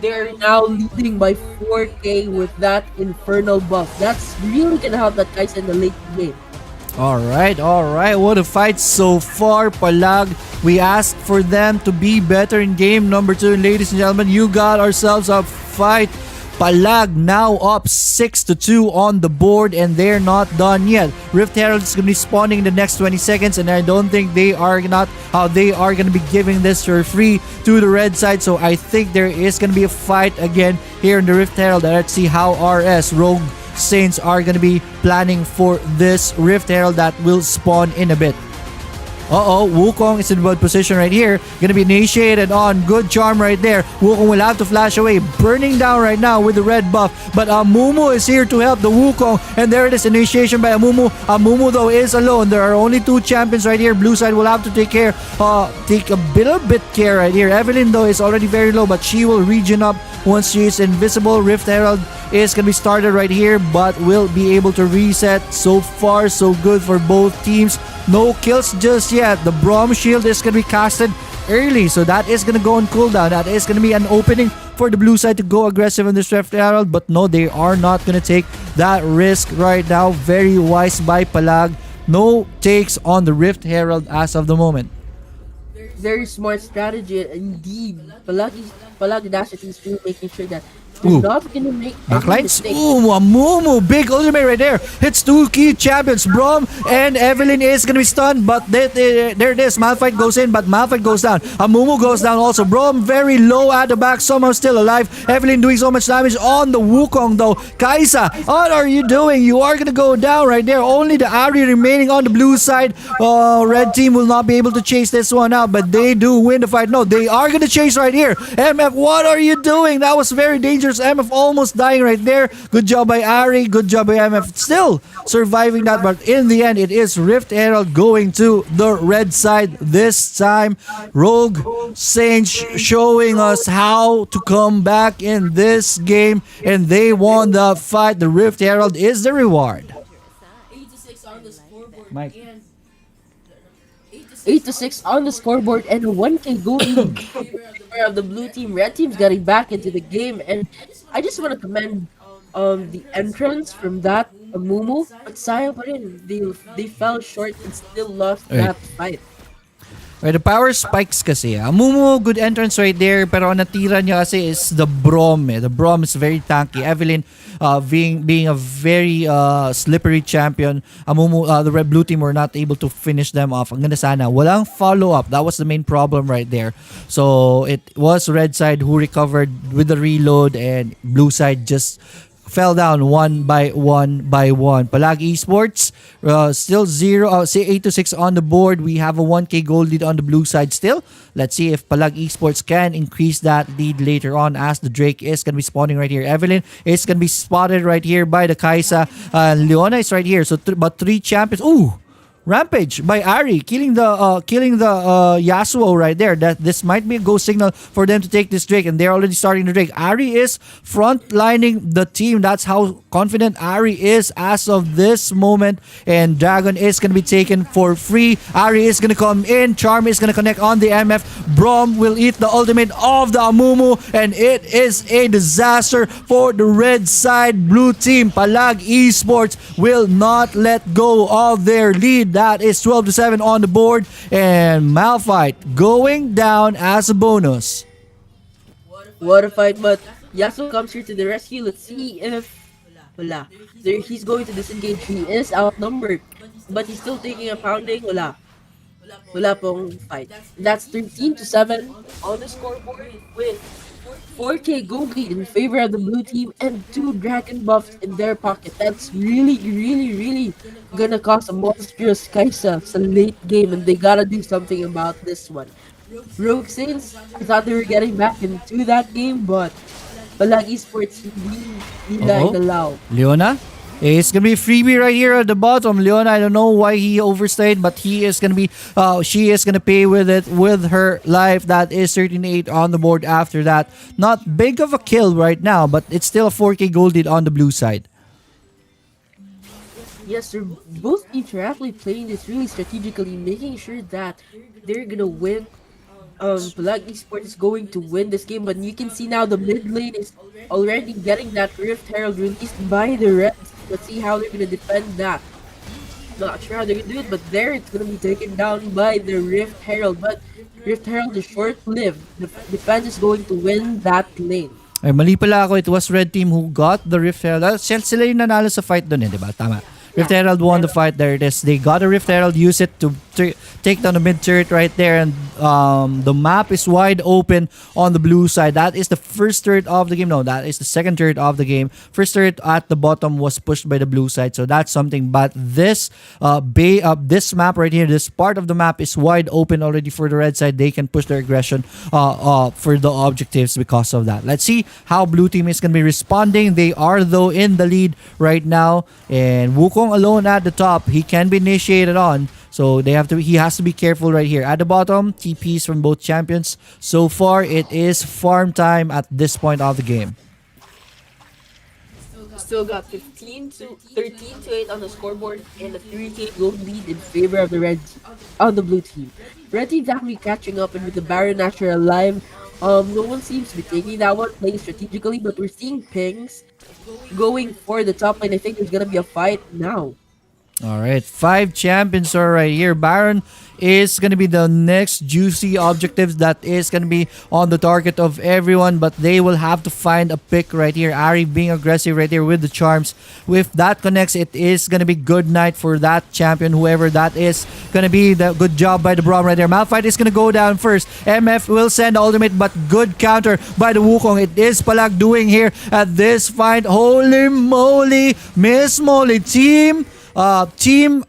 they're now leading by 4K with that Infernal buff. That's really gonna help that Kaisa in the late game. Alright. What a fight so far, Palag. We asked for them to be better in game number 2. Ladies and gentlemen, you got ourselves a fight. Palag now up 6-2 on the board, and they're not done yet. Rift Herald is going to be spawning in the next 20 seconds, and I don't think they are going to be giving this for free to the red side. So I think there is going to be a fight again here in the Rift Herald. Let's see how RS Rogue Saints are going to be planning for this Rift Herald that will spawn in a bit. Wukong is in good position right here. Gonna be initiated on. Good charm right there. Wukong will have to flash away. Burning down right now with the red buff. But Amumu is here to help the Wukong. And there it is. Initiation by Amumu. Amumu though is alone. There are only two champions right here. Blue side will have to take a little bit care right here. Evelyn though is already very low, but she will regen up once she is invisible. Rift Herald is gonna be started right here, but will be able to reset. So far, so good for both teams. No kills just yet. The Braum Shield is gonna be casted early, so that is gonna go on cooldown. That is gonna be an opening for the blue side to go aggressive on this Rift Herald, but no, they are not gonna take that risk right now. Very wise by Palag. No takes on the Rift Herald as of the moment. Very smart strategy indeed. Palag Audacity is really making sure that Ooh. they're not gonna make any Backlines. mistakes. Ooh, Amumu. Big ultimate right there. Hits two key champions. Braum and Evelyn is going to be stunned. But there it is. Malphite goes in, but Malphite goes down. Amumu goes down also. Braum very low at the back. Somehow still alive. Evelyn doing so much damage on the Wukong though. Kaisa, what are you doing? You are going to go down right there. Only the Ari remaining on the blue side. Red team will not be able to chase this one out. But they do win the fight. No, they are going to chase right here. MF, what are you doing? That was very dangerous. MF almost dying right there. Good job by Ari. Good job by MF. Still surviving that, but in the end, it is Rift Herald going to the red side this time. Rogue Saints showing us how to come back in this game, and they won the fight. The Rift Herald is the reward. Mike. 8-6 on the scoreboard and a 1K goal in favor of the blue team. Red team's getting back into the game, and I just want to commend the entrance from that Amumu. But sayang pa rin, they fell short and still lost that fight. Right, the power spikes kasi. Amumu, good entrance right there. Pero ang natira niya kasi is the Braum. The Braum is very tanky. Evelyn being a very slippery champion. Amumu, the red blue team were not able to finish them off. Ang ganda sana. Walang follow-up. That was the main problem right there. So it was red side who recovered with the reload, and blue side just fell down one by one. Palag Esports still 8-6 on the board. We have a 1K gold lead on the blue side still. Let's see if Palag Esports can increase that lead later on, as the Drake is going to be spawning right here. Evelyn is going to be spotted right here by the Kaisa. Leona is right here. So but three champions. Ooh! Rampage by Ari, killing the Yasuo right there. That this might be a go signal for them to take this Drake, and they're already starting the Drake. Ari is frontlining the team. That's how confident Ari is as of this moment. And Dragon is gonna be taken for free. Ari is gonna come in. Charm is gonna connect on the MF. Braum will eat the ultimate of the Amumu, and it is a disaster for the red side blue team. Palag Esports will not let go of their lead. That is 12-7 on the board, and Malphite going down as a bonus. What a fight, but Yasuo comes here to the rescue. Let's see if wala. He's going to disengage. He is outnumbered, but he's still taking a pounding. Wala pong fight. That's 13-7 on the scoreboard with 4K gold lead in favor of the blue team and 2 dragon buffs in their pocket. That's really gonna cause a monstrous Kaisa sa late game, and they gotta do something about this one. Rogue Saints, I thought they were getting back into that game, but Palag Esports nila inalaw. Leona? It's gonna be freebie right here at the bottom. Leona, I don't know why he overstayed, but she is gonna pay with it with her life. That is 13-8 on the board after that. Not big of a kill right now, but it's still a 4K gold lead on the blue side. Yes, they're both teams are actually playing this really strategically, making sure that they're gonna win. Palag Esports is going to win this game, but you can see now the mid lane is already getting that Rift Herald released by the Reds. Let's see how they're gonna defend that. Not sure how they're gonna do it, but there it's gonna be taken down by the Rift Herald. But Rift Herald is short-lived. The defense is going to win that lane. Ay, mali pala ako. It was red team who got the Rift Herald. Sila yung nanalo sa fight dun di ba? Tama. Rift Herald won the fight. There it is. They got a Rift Herald, use it to take down the mid turret right there, and the map is wide open on the blue side. That is the first turret of the game. No, that is the second turret of the game. First turret at the bottom was pushed by the blue side, so that's something. But this this map right here, this part of the map is wide open already for the red side. They can push their aggression for the objectives because of that. Let's see how blue team is gonna be responding. They are though in the lead right now, and Wukong alone at the top. He can be initiated on. So he has to be careful right here. At the bottom, TPs from both champions. So far, it is farm time at this point of the game. Still got 15 to 13 to 8 on the scoreboard and a 3K gold lead in favor of the the blue team. Red team's actually catching up, and with the Baron Asher alive, no one seems to be taking that one, playing strategically, but we're seeing pings going for the top lane. I think there's gonna be a fight now. All right, 5 champions are right here. Baron is going to be the next juicy objectives that is going to be on the target of everyone, but they will have to find a pick right here. Ari being aggressive right here with the charms. If that connects, it is going to be good night for that champion, whoever that is. Going to be the good job by the Braum right there. Malphite is going to go down first. MF will send the ultimate, but good counter by the Wukong. It is Palag doing here at this fight. Holy moly, Miss Molly team. Team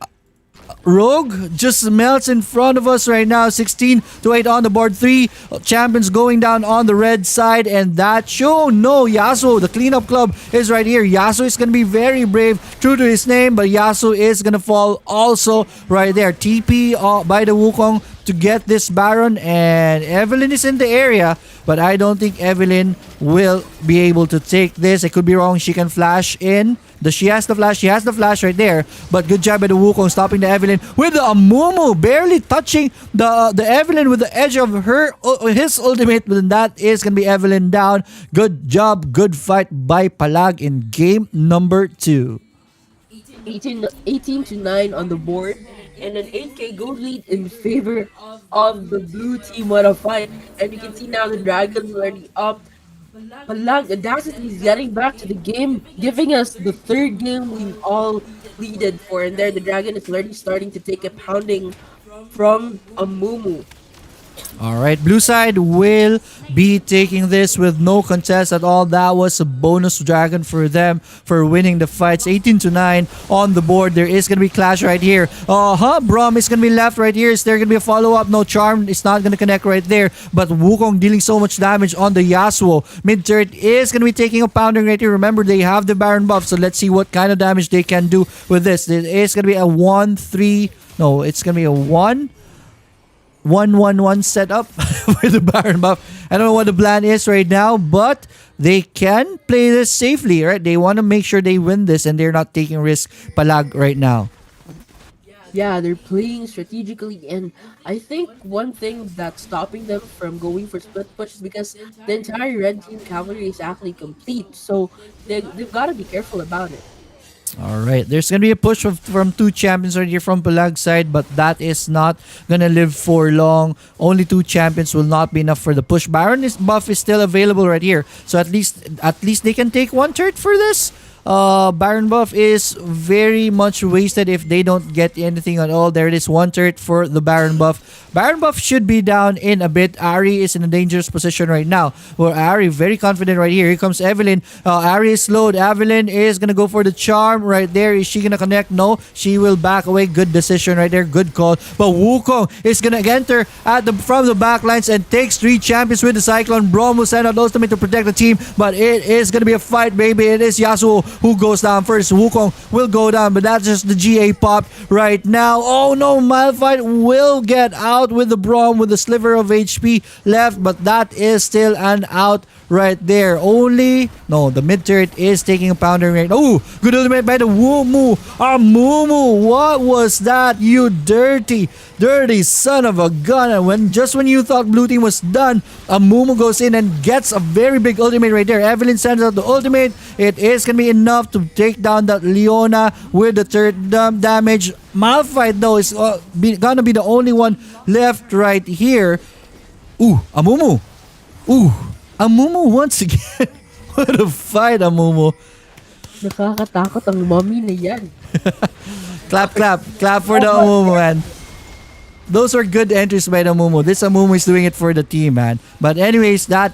Rogue just melts in front of us right now. 16 to 8 on the board. 3 champions going down on the red side, and that show. No, Yasuo, the cleanup club is right here. Yasuo is going to be very brave, true to his name, but Yasuo is going to fall also right there. TP by the Wukong to get this Baron, and Evelyn is in the area, but I don't think Evelyn will be able to take this. I could be wrong. She can flash in. She has the flash. She has the flash right there. But good job by the Wukong stopping the Evelyn with the Amumu, barely touching the Evelyn with the edge of his ultimate. But that is gonna be Evelyn down. Good job. Good fight by Palag in game number 2. 18 to 9 on the board, and an 8K gold lead in favor of the blue team. What a fight. And you can see now the Dragon's already up. Palag Audacity is getting back to the game, giving us the third game we all pleaded for. And there the Dragon is already starting to take a pounding from Amumu. Alright, blue side will be taking this with no contest at all. That was a bonus dragon for them for winning the fights. 18 to 9 on the board. There is going to be clash right here. Braum is going to be left right here. Is there going to be a follow-up? No, Charm is not going to connect right there. But Wukong dealing so much damage on the Yasuo. Mid-turret is going to be taking a pounding right here. Remember, they have the Baron buff, so let's see what kind of damage they can do with this. It is going to be a 1-3. No, it's going to be a 1-1-1 setup for the Baron buff. I don't know what the plan is right now, but they can play this safely, right? They want to make sure they win this and they're not taking risk, Palag, right now. Yeah, they're playing strategically, and I think one thing that's stopping them from going for split push is because the entire red team cavalry is actually complete, so they've got to be careful about it. Alright, there's gonna be a push from 2 champions right here from Palag's side, but that is not gonna live for long. Only 2 champions will not be enough for the push. Baron's buff is still available right here, so at least they can take 1 turret for this. Baron buff is very much wasted if they don't get anything at all. There it is, 1 turret for the Baron buff. Baron buff should be down in a bit. Ari is in a dangerous position right now. Well, Ari very confident right here. Here comes Evelyn. Ari is slowed. Evelyn is gonna go for the charm right there. Is she gonna connect? No, she will back away. Good decision right there. Good call. But Wukong is gonna enter from the back lines and takes 3 champions with the Cyclone. Braum will send out ultimate to protect the team, but it is gonna be a fight, baby. It is Yasuo who goes down first. Wukong will go down, but that's just the GA pop right now. Oh no, Malphite will get out with the Braum with a sliver of HP left, but that is still an out right there. The mid turret is taking a pounding right. Oh, good ultimate by the Wumu. Mumu, what was that? You dirty son of a gun. And when you thought blue team was done, Mumu goes in and gets a very big ultimate right there. Evelyn sends out the ultimate. It is gonna be enough to take down that Leona with the third damage. Malphite though is gonna be the only one left right here. Ooh, Amumu. Ooh, Amumu once again. What a fight, Amumu. Nakakatakot ang mommy na yan. Clap for the Amumu, man. Those are good entries by the Amumu. This Amumu is doing it for the team, man. But anyways, that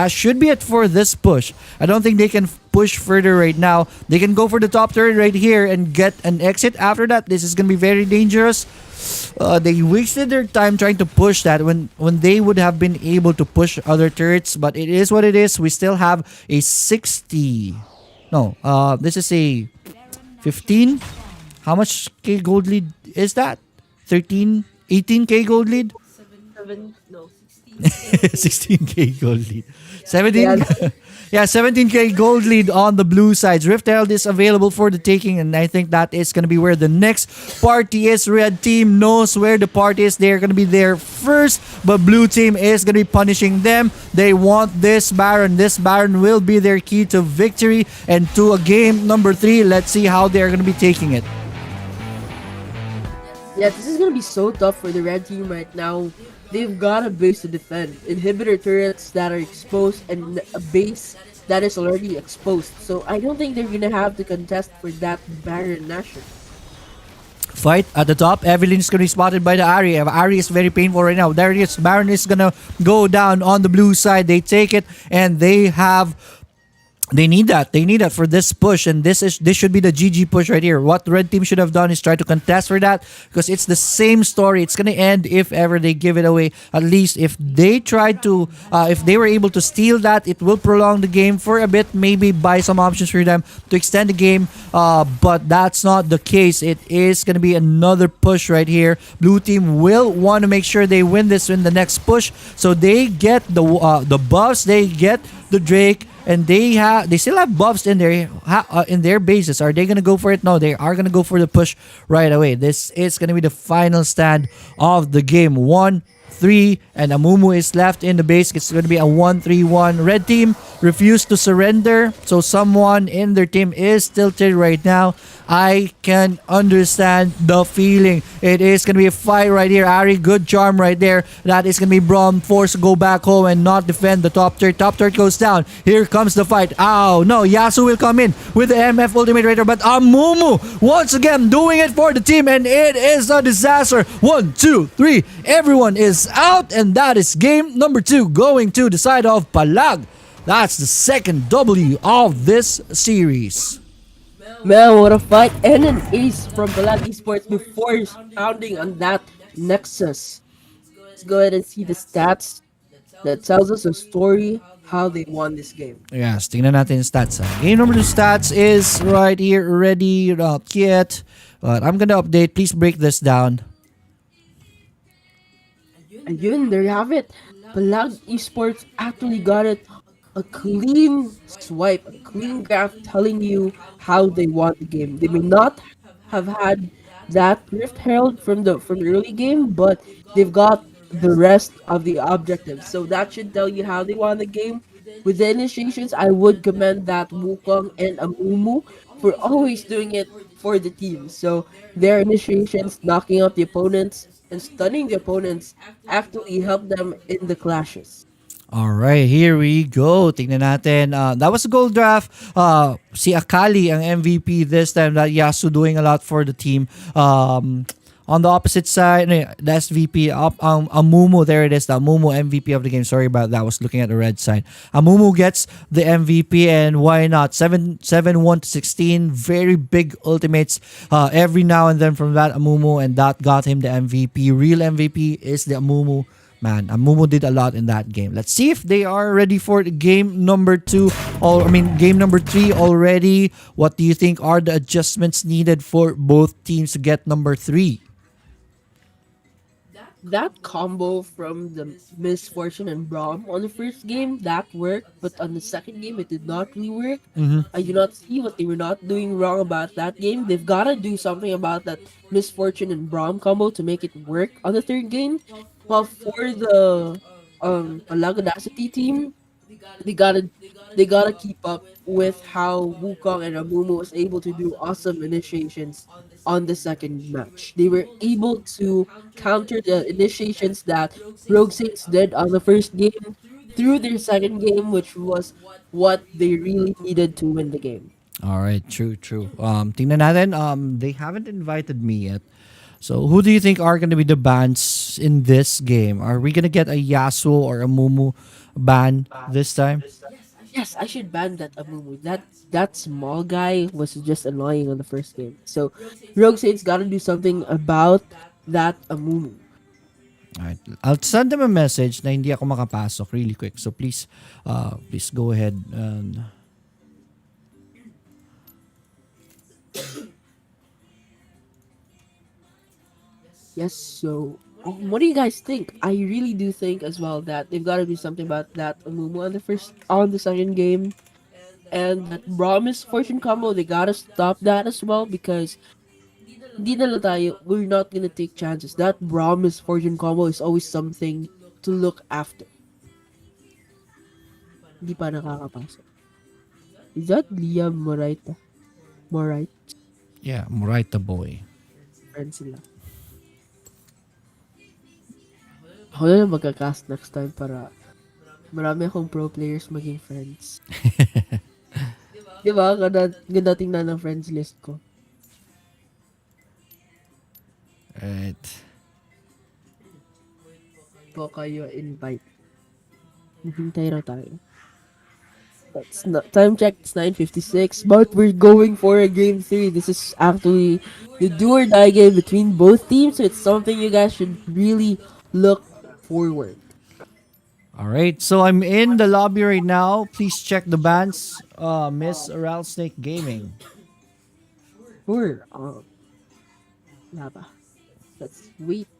should be it for this push. I don't think they can push further right now. They can go for the top turret right here and get an exit. After that, this is gonna be very dangerous. They wasted their time trying to push that when they would have been able to push other turrets. But it is what it is. We still have a 60. No, this is a 15. How much K gold lead is that? 13, 18K gold lead? Seven, no, 16K gold lead. 17. yeah, Yeah, 17K gold lead on the blue sides. Rift Herald is available for the taking, and I think that is going to be where the next party is. Red team knows where the party is. They're going to be there first, but blue team is going to be punishing them. They want this Baron. This Baron will be their key to victory and to a game number 3. Let's see how they're going to be taking it. yeah, this is gonna be so tough for the red team right now. They've got a base to defend, inhibitor turrets that are exposed, and a base that is already exposed. So I don't think they're gonna have to contest for that Baron Nashor. Fight at the top. Evelyn is going to be spotted by the Ari. Ari is very painful right now. There it is. Baron is going to go down on the blue side. They take it, and they need that. They need that for this push, and this should be the GG push right here. What the red team should have done is try to contest for that, because it's the same story. It's gonna end if ever they give it away. At least if they tried to, if they were able to steal that, it will prolong the game for a bit. Maybe buy some options for them to extend the game. But that's not the case. It is gonna be another push right here. Blue team will want to make sure they win this in the next push, so they get the buffs. They get the Drake. And they still have buffs in their bases. Are they gonna go for it? No, they are gonna go for the push right away. This is gonna be the final stand of the game. 1-3, and Amumu is left in the base. It's gonna be a 1-3-1. Red team refused to surrender, so someone in their team is tilted right now. I can understand the feeling. It is gonna be a fight right here. Ari, good charm right there. That is gonna be Braum forced to go back home and not defend the top turret. Top turret goes down. Here comes the fight. Ow, no, Yasu will come in with the MF ultimate right there, but Amumu once again doing it for the team, and it is a disaster. 1, 2, 3. Everyone is out, and that is game number 2 going to the side of Palag. That's the second W of this series. Man, what a fight, and an ace from Palag Esports before pounding on that Nexus. Let's go ahead and see the stats that tells us a story how they won this game. Yes, tingnan natin yung stats. Game number 2 stats is right here already. Not yet, but I'm gonna update. Please break this down. Ayun, there you have it. Palag Esports actually got it. A clean swipe, a clean graph telling you how they won the game. They may not have had that Rift Herald from the early game, but they've got the rest of the objectives. So that should tell you how they won the game. With the initiations, I would commend that Wukong and Amumu for always doing it for the team. So their initiations, knocking out the opponents and stunning the opponents, actually helped them in the clashes. All right, here we go. Tingnan natin. That was a gold draft. Si Akali ang MVP this time. That Yasu doing a lot for the team. On the opposite side, the SVP, Amumu, there it is, the Amumu MVP of the game. Sorry about that, I was looking at the red side. Amumu gets the MVP, and why not? 7-1-16, very big ultimates every now and then from that Amumu, and that got him the MVP. Real MVP is the Amumu. Man, Amumu did a lot in that game. Let's see if they are ready for game number 2, or game number 3 already. What do you think are the adjustments needed for both teams to get number 3? That combo from the Misfortune and Braum on the first game, that worked, but on the second game, it did not really work. I do not see what they were not doing wrong about that game. They've got to do something about that Misfortune and Braum combo to make it work on the third game. Well, for the Palag Audacity team, they gotta keep up with how Wukong and Amumu was able to do awesome initiations on the second match. They were able to counter the initiations that Rogue Saints did on the first game through their second game, which was what they really needed to win the game. All right, true. Tingnan natin. They haven't invited me yet. So who do you think are gonna be the bans in this game? Are we gonna get a Yasuo or a Mumu ban this time? Yes, I should ban that Amumu. That small guy was just annoying on the first game. So Rogue Saints gotta do something about that Amumu. Alright. I'll send them a message na hindi ako makapasok really quick. So please go ahead and Yes, so what do you guys think? I really do think as well that they've got to do something about that Amumu on the second game, and that Promise Fortune combo. They gotta stop that as well because di na lang tayo, we're not gonna take chances. That Promise Fortune combo is always something to look after. Hindi pa nakakapasok. Is that Liam Moraita? Morait? yeah, Muraita boy. Friends sila. Ako na lang magka-cast next time para marami akong pro players maging friends. Di ba? Ganda tingnan ng friends list ko. Alright. Po kayo invite. Hintay raw tayo. That's not, time check, it's 9:56, but we're going for a game 3. This is actually the do or die game between both teams, so it's something you guys should really look forward. Alright, so I'm in the lobby right now. Please check the bans. Miss Rattlesnake Gaming. Sure. Lava. Let's wait.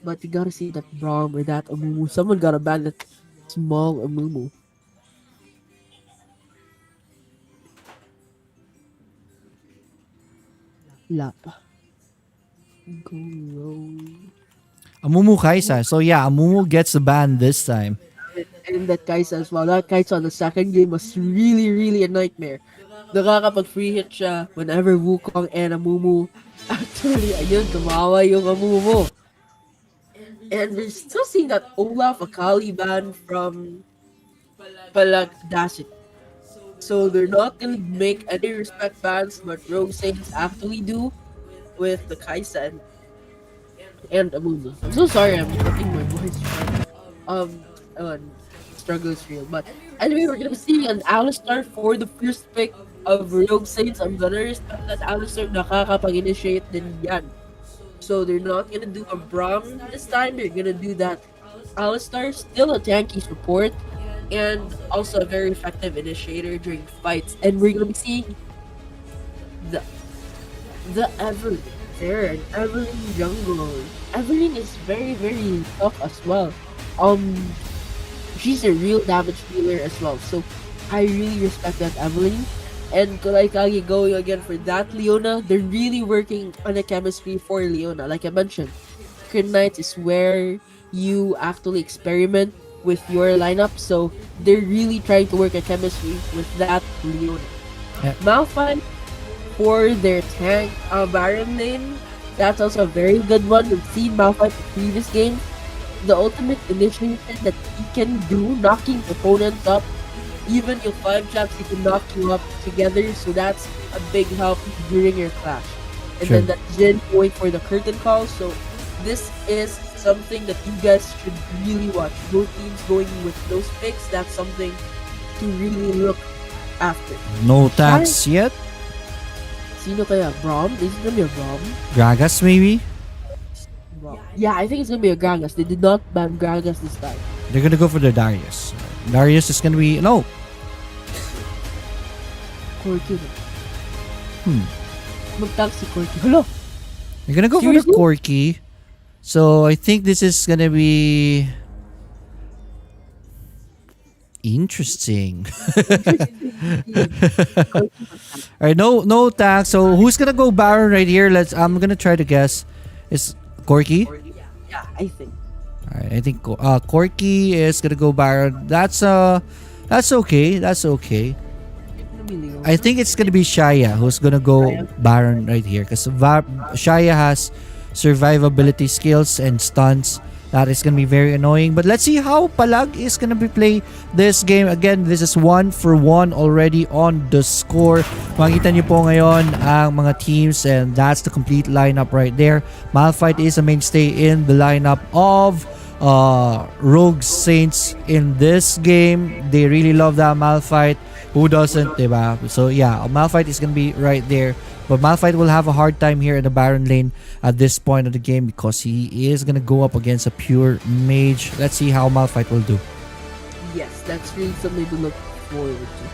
But you gotta see that Braum or that Amumu. Someone gotta ban that small Amumu. Lapa. Go roll. Amumu Kaisa. So yeah, Amumu gets the ban this time. And that Kaisa as well. That Kaisa on the second game was really, really a nightmare. Nakakapag-free hit siya whenever Wukong and Amumu. Actually, ayun, tumawa yung Amumu. And we're still seeing that Olaf Akali ban from Palag Audacity. So they're not gonna make any respect bans, but Rogue Saints actually do with the Kaisa and Amumu. I'm so sorry, I'm getting my voice struggle is real. But anyway, we're gonna be seeing an Alistar for the first pick of Rogue Saints. I'm gonna respect that Alistar nakakapag-initiate din yan. So they're not gonna do a Braum this time, they're gonna do that Alistar, still a tanky support, and also a very effective initiator during fights. And we're gonna be seeing the Evelyn there, and Evelyn jungle. Evelyn is very, very tough as well. She's a real damage dealer as well. So I really respect that Evelyn. And Kulaikagi going again for that Leona. They're really working on a chemistry for Leona. Like I mentioned, Secret Knights is where you actually experiment with your lineup. So they're really trying to work a chemistry with that Leona. Yeah. Malphite for their tank Baron lane. That's also a very good one. We've seen Malphite in previous games. The ultimate initiation that he can do, knocking opponents up. Even your 5 traps, he can knock you up together. So that's a big help during your clash. And Sure. then that Jin going for the curtain call. So this is something that you guys should really watch. Both teams going with those picks. That's something to really look after. No tax yet. Sino kaya? Braum? Is it gonna be a Braum? Gragas maybe. Yeah, I think it's gonna be a Gragas. They did not ban Gragas this time. They're gonna go for the Darius. Darius is gonna be no. Corky. Magtag si Corky. Hello! They're gonna go Seriously? for the Corky. So I think this is gonna be interesting. Alright, no tax. So who's gonna go Baron right here? I'm gonna try to guess. Is Corky? Yeah, I think. Alright, I think Corky is gonna go Baron. That's okay. That's okay. I think it's gonna be Shaya who's gonna go Baron right here because Shaya has survivability skills and stuns That is gonna be very annoying. But let's see how Palag is gonna be play this game. Again, this is 1-1 already on the score. Makita niyo po ngayon ang mga teams, and that's the complete lineup right there. Malphite is a mainstay in the lineup of Rogue Saints in this game. They really love that Malphite. Who doesn't, diba? So yeah, Malphite is gonna be right there. But Malphite will have a hard time here in the Baron lane at this point of the game because he is gonna go up against a pure mage. Let's see how Malphite will do. Yes, that's really something to look forward to.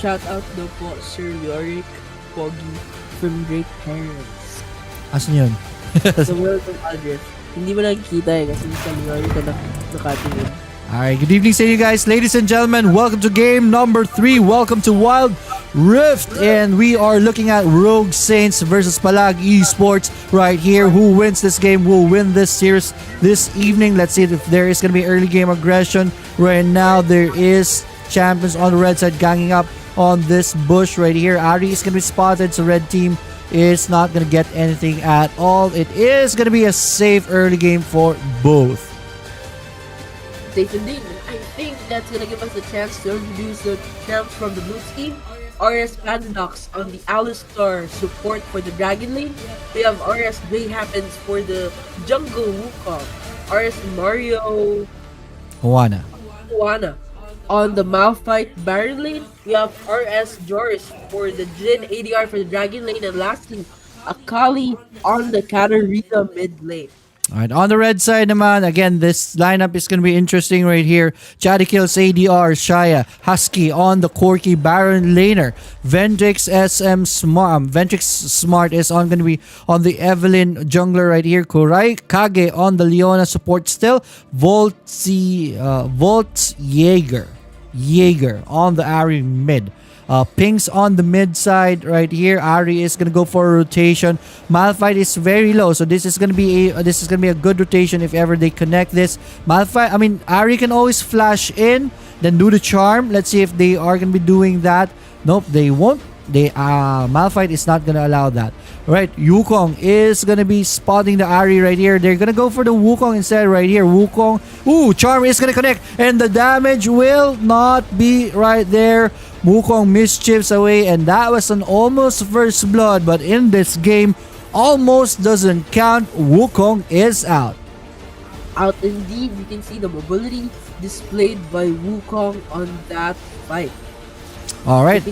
Shout out na po Sir Yorick Pogi from Great Parents. Asan yun? Sa world of address. Hindi mo nakikita kasi sa Yorick ka nakatingin. Alright, good evening to you guys, ladies and gentlemen. Welcome to game number 3. Welcome to Wild Rift. And we are looking at Rogue Saints versus Palag Esports right here. Who wins this game will win this series this evening. Let's see if there is going to be early game aggression. Right now, there is champions on the red side ganging up on this bush right here. Ari is going to be spotted, so red team is not going to get anything at all. It is going to be a safe early game for both. Safe indeed. I think that's gonna give us a chance to introduce the champs from the blue team. RS Pandadox on the Alistar support for the Dragon Lane. We have RS Grey Happens for the Jungle Wukong. RS Mario Juana on the Malphite Baron Lane. We have RS Joris for the Jin ADR for the Dragon Lane. And lastly, Akali on the Katarina mid lane. Alright, on the red side naman, again, this lineup is going to be interesting right here. Chatty Kills, ADR, Shaya, Husky on the Corky Baron Laner. Ventrix SM Smart, Ventrix Smart is going to be on the Evelyn jungler right here. Kurai Kage on the Leona support still. Volts Jaeger on the Ari mid. Pings on the mid side right here. Ari is gonna go for a rotation. Malphite is very low, so this is gonna be a good rotation if ever they connect this. Ari can always flash in, then do the charm. Let's see if they are gonna be doing that. Nope, they won't. Malphite is not gonna allow that. Right, Wukong is gonna be spotting the Ari right here. They're gonna go for the Wukong instead right here. Wukong, charm is gonna connect, and the damage will not be right there. Wukong mischiefs away, and that was an almost first blood, but in this game, almost doesn't count. Wukong is out. Out indeed. You can see the mobility displayed by Wukong on that fight. Alright.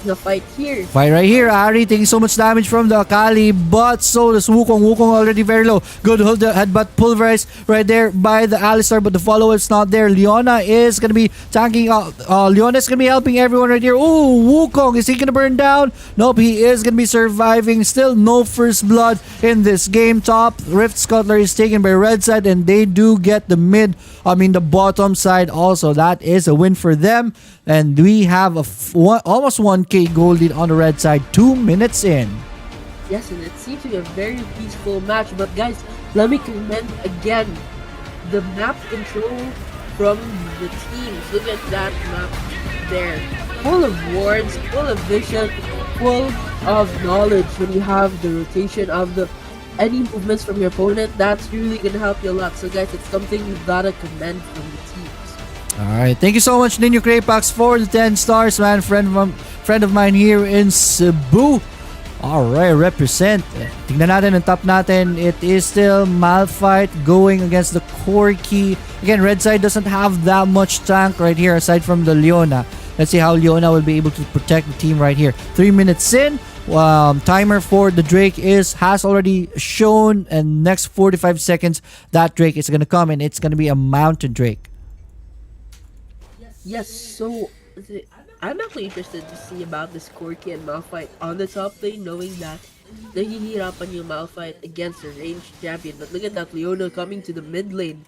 The fight here. Fight right here. Ari taking so much damage from the Akali, but so does Wukong. Wukong already very low. Good hold the headbutt pulverized right there by the Alistar, but the follow-up's not there. Leona is going to be tanking out. Leona is going to be helping everyone right here. Wukong, is he going to burn down? Nope, he is going to be surviving. Still no first blood in this game. Top Rift Scuttler is taken by red side, and they do get the the bottom side also. That is a win for them. And we have almost 1k gold lead on the red side 2 minutes in. Yes, and it seems to be a very peaceful match. But guys, let me commend again the map control from the teams. Look at that map there. Full of wards, full of vision, full of knowledge. When you have the rotation of any movements from your opponent, that's really gonna help you a lot. So guys, it's something you've gotta commend from the teams. Alright, thank you so much, Ninyo Craypax, for the 10 stars, man. Friend of mine here in Cebu. Alright, represent. Tingnan natin ang top natin. It is still Malphite going against the Corky. Again, red side doesn't have that much tank right here aside from the Leona. Let's see how Leona will be able to protect the team right here. 3 minutes in. Timer for the Drake has already shown, and next 45 seconds that Drake is gonna come, and it's gonna be a mountain Drake. Yes, so I'm actually interested to see about this Corky and Malphite on the top lane, knowing that nahihirapan yung Malphite against a ranged champion. But look at that, Leona coming to the mid lane.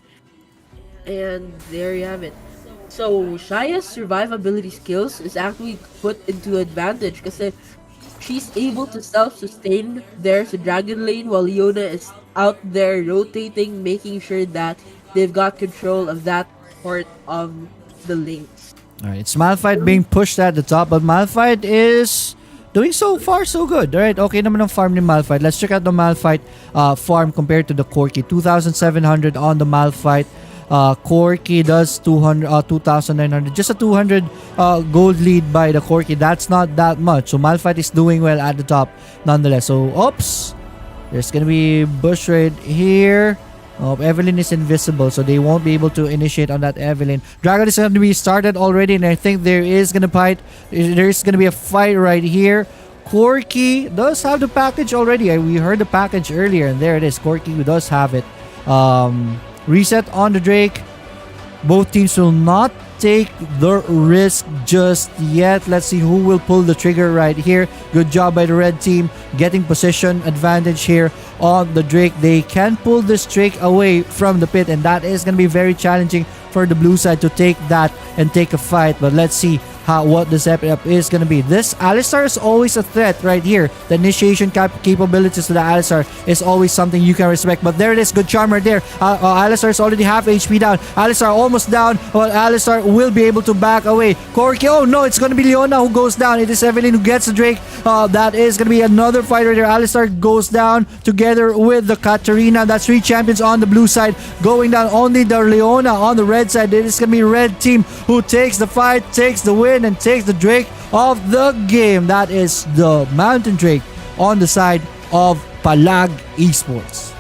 And there you have it. So Shaya's survivability skills is actually put into advantage because she's able to self-sustain there to Dragon Lane while Leona is out there rotating, making sure that they've got control of that part of the lanes. Alright, it's Malphite being pushed at the top, but Malphite doing so far so good. Alright, okay naman ang farm ni Malphite. Let's check out the Malphite farm compared to the Corki. 2,700 on the Malphite. Corki does 2,900. Just a 200 gold lead by the Corki. That's not that much. So Malphite is doing well at the top nonetheless. So, oops. There's gonna be bush right here. Oh, Evelyn is invisible, so they won't be able to initiate on that Evelyn. Dragon is going to be started already, and I think there is going to be a fight right here. Corki does have the package already. We heard the package earlier, and there it is. Corki does have it. Reset on the Drake. Both teams will not take the risk just yet. Let's see who will pull the trigger right here. Good job by the red team getting position advantage here on the Drake. They can pull this Drake away from the pit, and that is going to be very challenging for the blue side to take that and take a fight. But let's see what the setup is going to be. This Alistar is always a threat right here. The initiation capabilities of the Alistar is always something you can respect. But there it is. Good charm right there. Alistar is already half HP down. Alistar almost down. But Alistar will be able to back away. Corki, oh no, it's going to be Leona who goes down. It is Evelyn who gets the Drake. That is going to be another fight right there. Alistar goes down together with the Katarina. That's 3 champions on the blue side going down. Only the Leona on the red side. It is going to be red team who takes the fight, takes the win, and takes the Drake of the game. That is the Mountain Drake on the side of Palag Esports.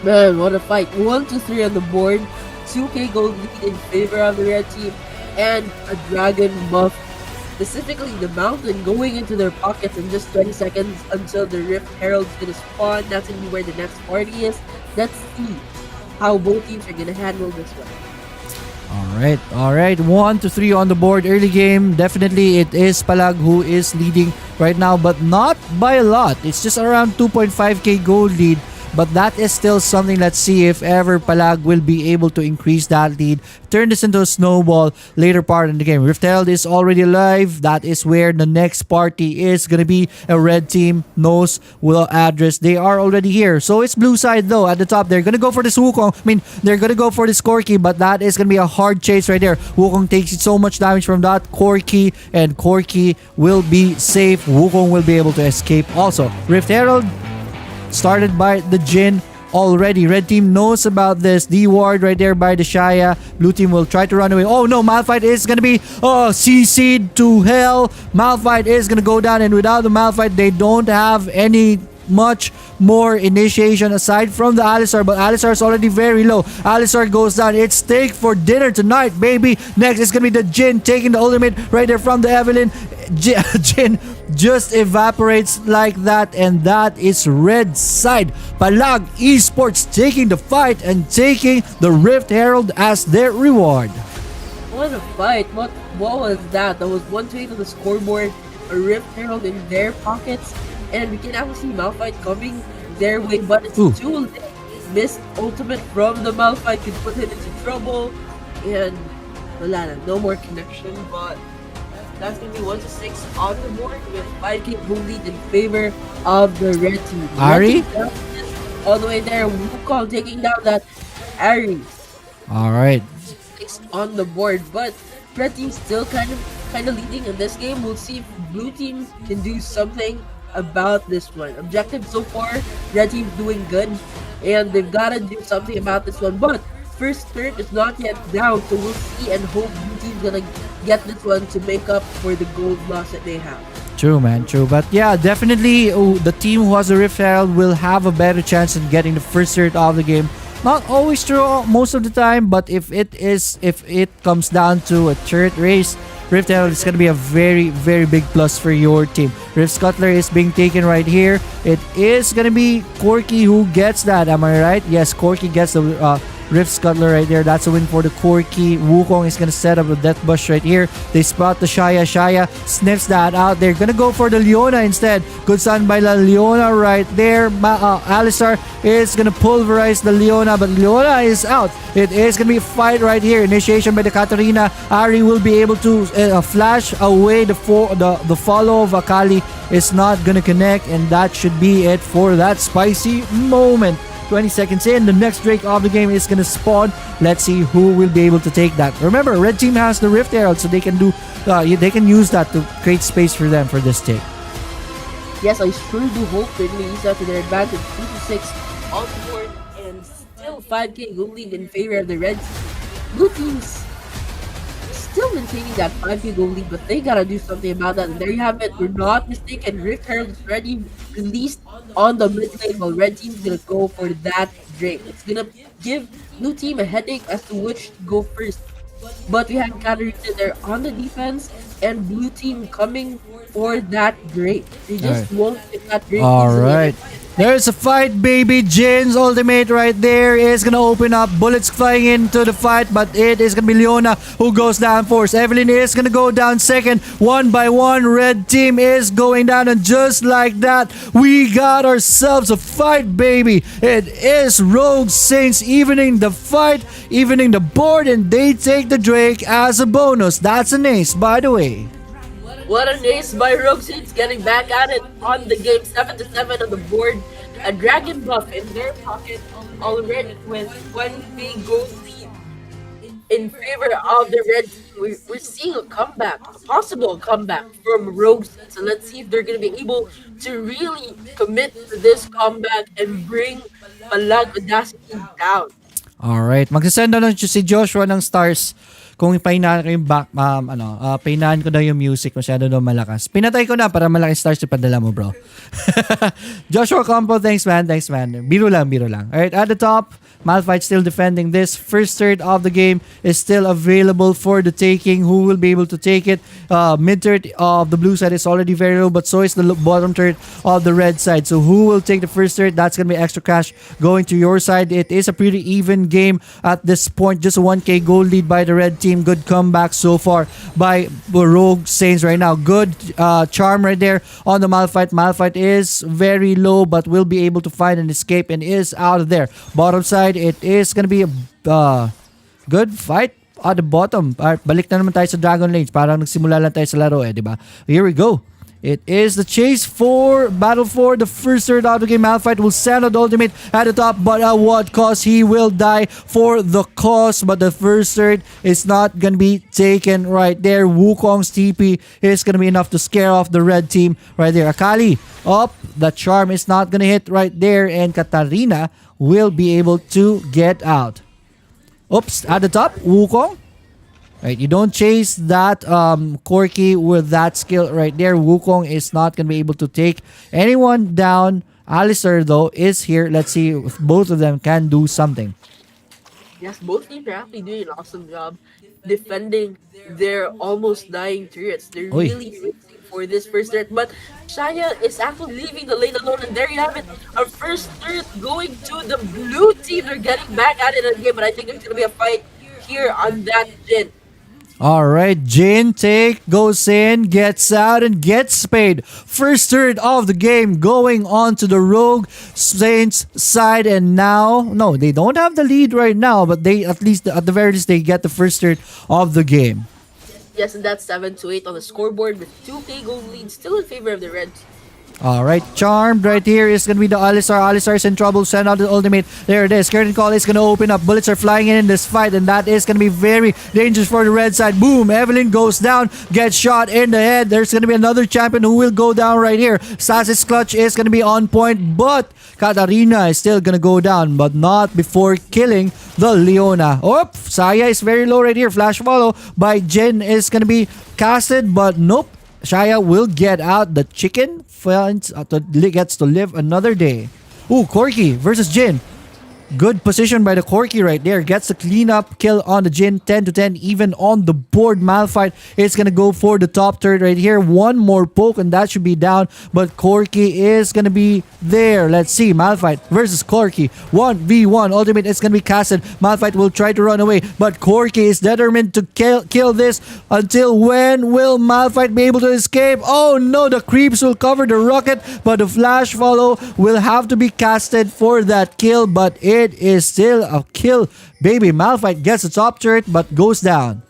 Man, what a fight. 1 to 3 on the board. 2k gold lead in favor of the red team. And a dragon buff. Specifically the Mountain going into their pockets in just 20 seconds until the Rift Herald's gonna spawn. That's gonna be where the next party is. Let's see how both teams are gonna handle this one. Alright. 1 to 3 on the board. Early game. Definitely it is Palag who is leading right now, but not by a lot. It's just around 2.5k gold lead. But that is still something. Let's see if ever Palag will be able to increase that lead. Turn this into a snowball later part in the game. Rift Herald is already alive. That is where the next party is going to be. A red team knows will address. They are already here. So it's blue side though at the top. They're going to go for this Wukong. They're going to go for this Corki, but that is going to be a hard chase right there. Wukong takes so much damage from that Corki, and Corki will be safe. Wukong will be able to escape also. Rift Herald started by the Jin already. Red team knows about this. The ward right there by the Shaya. Blue team will try to run away. Oh no, Malphite is gonna be CC'd to hell. Malphite is gonna go down, and without the Malphite, they don't have any much more initiation aside from the Alistar, but Alistar is already very low. Alistar goes down. It's steak for dinner tonight, baby. Next is gonna be the Jin taking the ultimate right there from the Evelyn. Jin just evaporates like that, and that is red side. Palag Esports taking the fight and taking the Rift Herald as their reward. What a fight. What was that? That was 1-8 on the scoreboard. A Rift Herald in their pockets. And we can actually see Malphite coming their way, but it's too late. Missed ultimate from the Malphite could put him into trouble. And wala na, no more connection, but that's going to be 1 to 6 on the board with 5k gold lead in favor of the red team. Ari? All the way there, Wukong taking down that Ari. Alright. 6 on the board, but red team still kind of leading in this game. We'll see if blue team can do something about this one. Objective so far, red team's doing good, and they've got to do something about this one. But first turn is not yet down, so we'll see and hope blue team's gonna get this one to make up for the gold loss that they have. True, man, true. But yeah, definitely the team who has a Rift Herald will have a better chance in getting the first third of the game. Not always true most of the time, but if it comes down to a turret race, Rift Herald is going to be a very, very big plus for your team. Rift Scuttler is being taken right here. It is going to be Corki who gets that. Am I right? Yes, Corki gets the Rift Scuttler right there. That's a win for the Corki. Wukong is going to set up a Death Bush right here. They spot the Shaya. Shaya sniffs that out. They're going to go for the Leona instead. Good stun by La Leona right there. Alistar is going to pulverize the Leona, but Leona is out. It is going to be a fight right here. Initiation by the Katarina. Ari will be able to flash away the follow of Akali. Is not going to connect, and that should be it for that spicy moment. 20 seconds in, the next Drake of the game is going to spawn. Let's see who will be able to take that. Remember, red team has the Rift Herald, so they can use that to create space for them for this take. Yes, I sure do hope they're going to use that to their advantage. 2 to 6 on the board and still 5k goal lead in favor of the Red team. Blue team's still maintaining that 5k goal lead, but they gotta do something about that. And there you have it. We're not mistaken. Rick Harold is already released on the mid lane while Red team's gonna go for that Drake. It's gonna give blue team a headache as to which to go first. But we have Katarina there on the defense and blue team coming for that Drake. They All right. just won't get that Drake All easily. right. There's a fight, baby. Jin's ultimate right there is gonna open up. Bullets flying into the fight, but it is gonna be Leona who goes down first. Evelyn is gonna go down second. One by one, red team is going down, and just like that, we got ourselves a fight, baby. It is Rogue Saints evening the fight, evening the board, and they take the Drake as a bonus. That's an ace, by the way. What an ace by Rogue Saints getting back at it on the game. 7 to 7 on the board. A dragon buff in their pocket already with one big goal lead in favor of the red team. We're seeing a comeback, a possible comeback from Rogue Saints. So let's see if they're going to be able to really commit to this comeback and bring Palag Audacity down. Alright, magsasend na lang si Joshua ng stars kung pahinaan ko yung pahinaan ko na yung music masyado na malakas. Pinatay ko na para malaki stars yung padala mo, bro. Joshua Campo, thanks man. Biro lang. Alright, at the top, Malphite still defending this. First third of the game is still available for the taking. Who will be able to take it? Mid third of the blue side is already very low, but so is the bottom third of the red side. So who will take the first third? That's gonna be extra cash going to your side. It is a pretty even game at this point. Just a 1k goal lead by the red team. Good comeback so far by Rogue Saints right now. Good charm right there on the Malphite. Malphite is very low, but will be able to find an escape and is out of there. Bottom side, it is gonna be a good fight at the bottom. Balik na naman tayo sa Dragon Lanes. Parang nagsimula lang tayo sa laro di ba? Here we go. It is the chase for battle for the first third of the game. Malphite will send out the ultimate at the top, but at what cost? He will die for the cause, but the first third is not gonna be taken right there. Wukong's TP is gonna be enough to scare off the red team right there. Akali up, the charm is not gonna hit right there, and Katarina will be able to get out. Oops, at the top, Wukong. Right, you don't chase that Corki with that skill right there. Wukong is not going to be able to take anyone down. Alistair, though, is here. Let's see if both of them can do something. Yes, both teams are actually doing an awesome job defending their almost dying turrets. They're Oy. really racing for this first turret, but Shaya is actually leaving the lane alone, and there you have it. Our first turret going to the blue team. They're getting back at it again, but I think there's going to be a fight here on that Jin. Alright, Jin goes in, gets out, and gets paid. First third of the game going on to the Rogue Saints side, and now, no, they don't have the lead right now, but they at the very least, they get the first third of the game. Yes, and that's 7 to 8 on the scoreboard with 2k goal lead still in favor of the Reds. Alright, charmed right here is gonna be the Alistar. Alistar is in trouble, send out the ultimate. There it is. Curtain call is gonna open up. Bullets are flying in this fight, and that is gonna be very dangerous for the red side. Boom! Evelyn goes down, gets shot in the head. There's gonna be another champion who will go down right here. Sas's clutch is gonna be on point, but Katarina is still gonna go down, but not before killing the Leona. Oop! Saya is very low right here. Flash follow by Jin is gonna be casted, but nope. Shaya will get out. The chicken gets to live another day. Ooh, Corki versus Jin. Good position by the Corki right there. Gets the cleanup kill on the Jin. 10 to 10 even on the board. Malphite is going to go for the top third right here. One more poke and that should be down. But Corki is going to be there. Let's see. Malphite versus Corki. 1v1. Ultimate is going to be casted. Malphite will try to run away. But Corki is determined to kill this. Until when will Malphite be able to escape? Oh no, the creeps will cover the rocket. But the flash follow will have to be casted for that kill. But it is still a kill. Baby Malphite gets the top turret but goes down.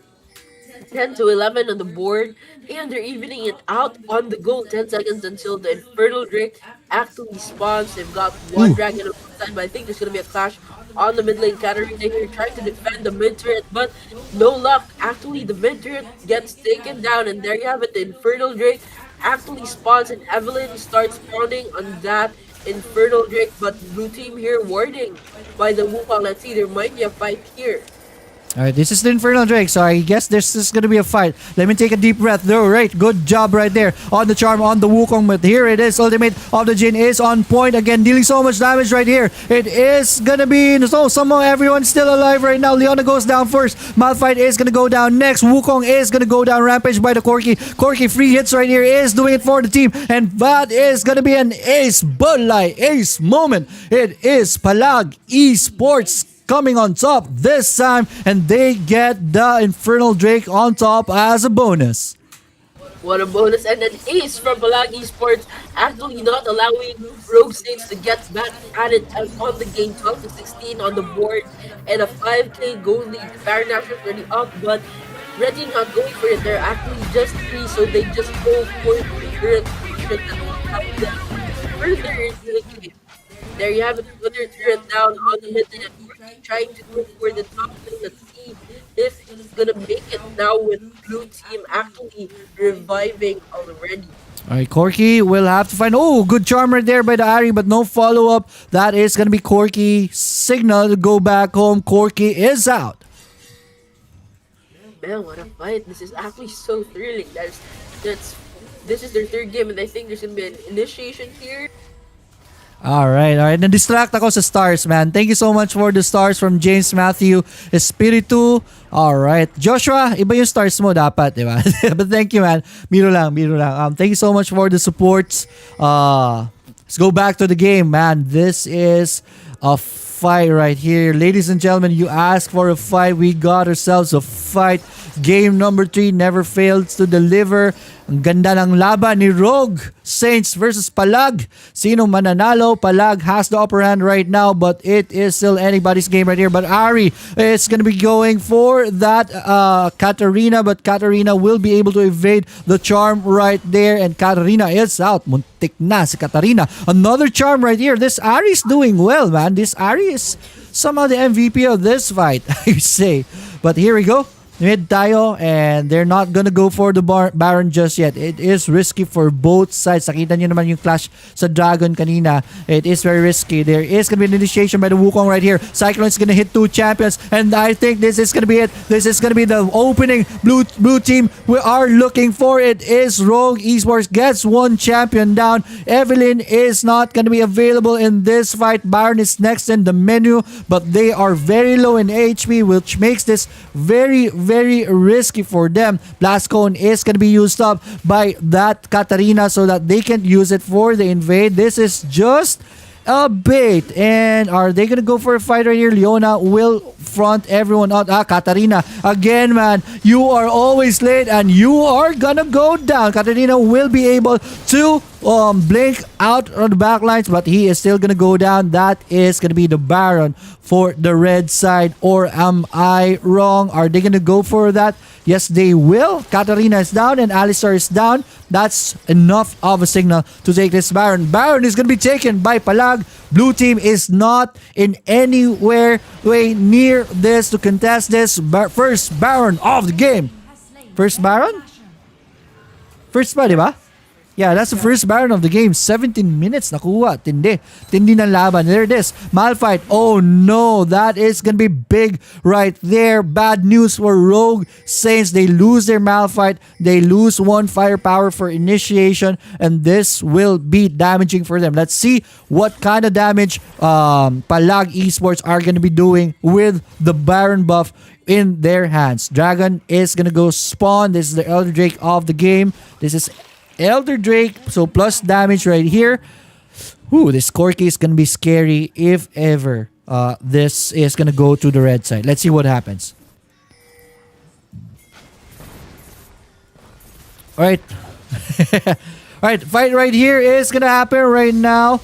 10 to 11 on the board, and they're evening it out on the goal. 10 seconds until the Infernal Drake actually spawns. They've got one Ooh. dragon on one side, but I think there's going to be a clash on the mid lane. Katarina here trying to defend the mid turret, but no luck. Actually, the mid turret gets taken down, and there you have it. The Infernal Drake actually spawns and Evelyn starts pounding on that Infernal Drake, but blue team here warding by the Wukong. Let's see, there might be a fight here. Alright, this is the Infernal Drake, so I guess this is gonna be a fight. Let me take a deep breath. Though, right, good job right there on the charm on the Wukong, but here it is. Ultimate of the Jin is on point again, dealing so much damage right here. It is gonna be, so somehow everyone's still alive right now. Leona goes down first. Malphite is gonna go down next. Wukong is gonna go down. Rampage by the Corki. Corki free hits right here is doing it for the team, and that is gonna be an ace Bulai ace moment. It is Palag Esports coming on top this time, and they get the Infernal Drake on top as a bonus. What a bonus, and an ace from Palag Esports, actually not allowing Rogue Saints to get back at it on the game. 12 to 16 on the board, and a 5k gold lead. Baron National's already up, but Red Team not going for it. They're actually just 3, so they just go for the turret that have them further into the game. There you have it, another turret down on the mid lane. Trying to go for the top lane. Let's see if he's gonna make it now with blue team actually reviving already. Alright, Corki will have to find, oh, good charm right there by the Ari, but no follow-up. That is gonna be Corki signal to go back home. Corki is out. Man, what a fight. This is actually so thrilling. This is their third game, and I think there's gonna be an initiation here. Alright. Na-distract ako sa stars, man. Thank you so much for the stars from James Matthew Espiritu. Alright. Joshua, iba yung stars mo dapat, di ba? But thank you, man. Biro lang. Thank you so much for the supports. Let's go back to the game, man. This is a fight right here. Ladies and gentlemen, you asked for a fight. We got ourselves a fight. Game number 3 never fails to deliver. Ang ganda ng laban ni Rogue Saints versus Palag. Sino mananalo? Palag has the upper hand right now, but it is still anybody's game right here. But Ari is going to be going for that Katarina, but Katarina will be able to evade the charm right there, and Katarina is out. Muntik na si Katarina. Another charm right here. This Ari is doing well, man. This Ari is somehow the MVP of this fight, I say. But here we go. Mid tayo, and they're not gonna go for the Baron just yet. It is risky for both sides. Nakita nyo naman yung clash sa Dragon kanina. It is very risky. There is gonna be an initiation by the Wukong right here. Cyclone's gonna hit 2 champions, and I think this is gonna be it. This is gonna be the opening. Blue team, we are looking for it. Is Rogue Esports gets 1 champion down. Evelyn is not gonna be available in this fight. Baron is next in the menu, but they are very low in HP, which makes this very risky for them. Blast Cone is going to be used up by that Katarina so that they can use it for the invade. This is just a bait. And are they going to go for a fight right here? Leona will front everyone out. Katarina, again, man, you are always late and you are going to go down. Katarina will be able to blink out on the back lines, but he is still going to go down. That is going to be the Baron for the red side. Or am I wrong? Are they going to go for that? Yes, they will. Katarina is down and Alistar is down. That's enough of a signal to take this Baron. Baron is going to be taken by Palag. Blue team is not in anywhere way near this to contest this first Baron of the game. First Baron? First ba, di ba? Yeah, that's the first Baron of the game. 17 minutes nakuha. Tindi ng laban. There it is. Malphite. Oh no, that is gonna be big right there. Bad news for Rogue Saints. They lose their Malphite. They lose 1 firepower for initiation, and this will be damaging for them. Let's see what kind of damage Palag Esports are gonna be doing with the Baron buff in their hands. Dragon is gonna go spawn. This is the Elder Drake of the game. This is Elder Drake, so plus damage right here. Ooh, this Corki is gonna be scary if ever this is gonna go to the red side. Let's see what happens. Alright. Alright, fight right here is gonna happen right now.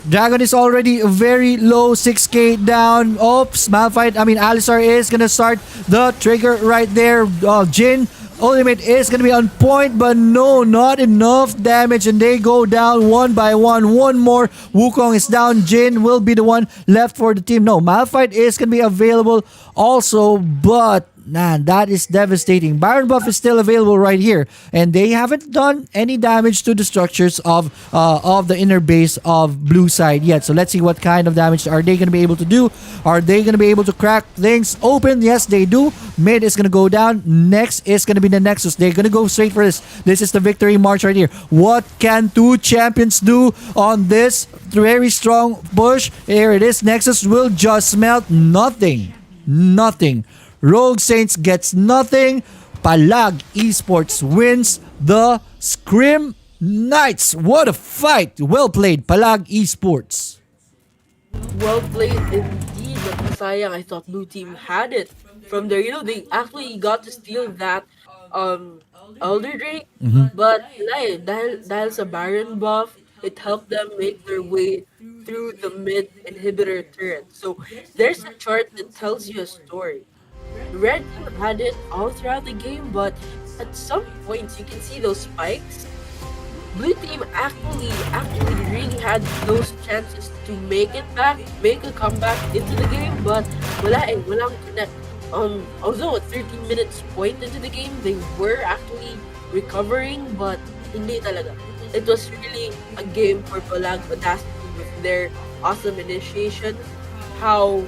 Dragon is already very low, 6k down. Oops, Alistar is gonna start the trigger right there. Jin ultimate is gonna be on point, but no, not enough damage, and they go down 1 by 1. One more. Wukong is down. Jin will be the one left for the team. No, Malphite is gonna be available also, but Man, that is devastating. Baron buff is still available right here, and they haven't done any damage to the structures of the inner base of blue side yet. So let's see what kind of damage are they going to be able to do. Are they going to be able to crack things open? Yes, they do. Mid is going to go down. Next is going to be the Nexus. They're going to go straight for this. This is the victory march right here. What can two champions do on this very strong push? Here it is. Nexus will just smelt nothing. Nothing. Rogue Saints gets nothing. Palag Esports wins the Scrim Knights. What a fight. Well played, Palag Esports. Well played indeed, but sayang, I thought blue team had it. From there, they actually got to steal that Elder Drake, but dahil sa Baron buff, it helped them make their way through the mid inhibitor turret. So there's a chart that tells you a story. Red team had it all throughout the game, but at some points you can see those spikes. Blue team actually really had those chances to make it back, make a comeback into the game, but walang connect. Although at 13 minutes point into the game, they were actually recovering, but hindi talaga. It was really a game for Palag Audacity with their awesome initiation. How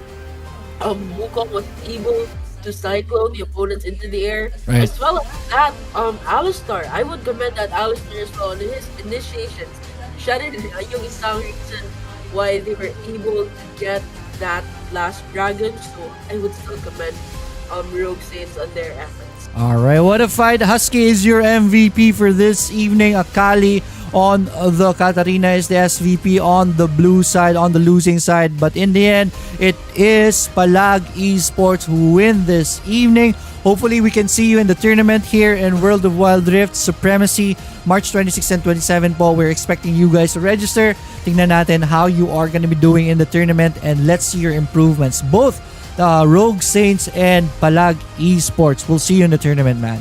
Wukong was able to cyclone the opponents into the air, Right. as well as that Alistar. I would commend that Alistar as well on his initiations. Siya rin yung isang reason why they were able to get that last dragon. So I would still commend Rogue Saints on their efforts. All right, what a fight. Husky is your MVP for this evening. Akali on the Katarina is the SVP on the blue side, on the losing side. But in the end, it is Palag Esports who win this evening. Hopefully, we can see you in the tournament here in World of Wild Rift Supremacy, March 26 and 27 po. We're expecting you guys to register. Tingnan natin how you are going to be doing in the tournament, and let's see your improvements. Both Rogue Saints and Palag Esports. We'll see you in the tournament, man.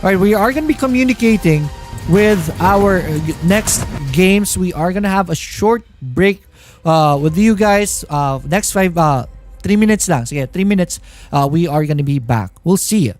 All right, we are going to be communicating with our next games. We are going to have a short break with you guys. Next 3 minutes lang. Sige, 3 minutes. We are going to be back. We'll see you.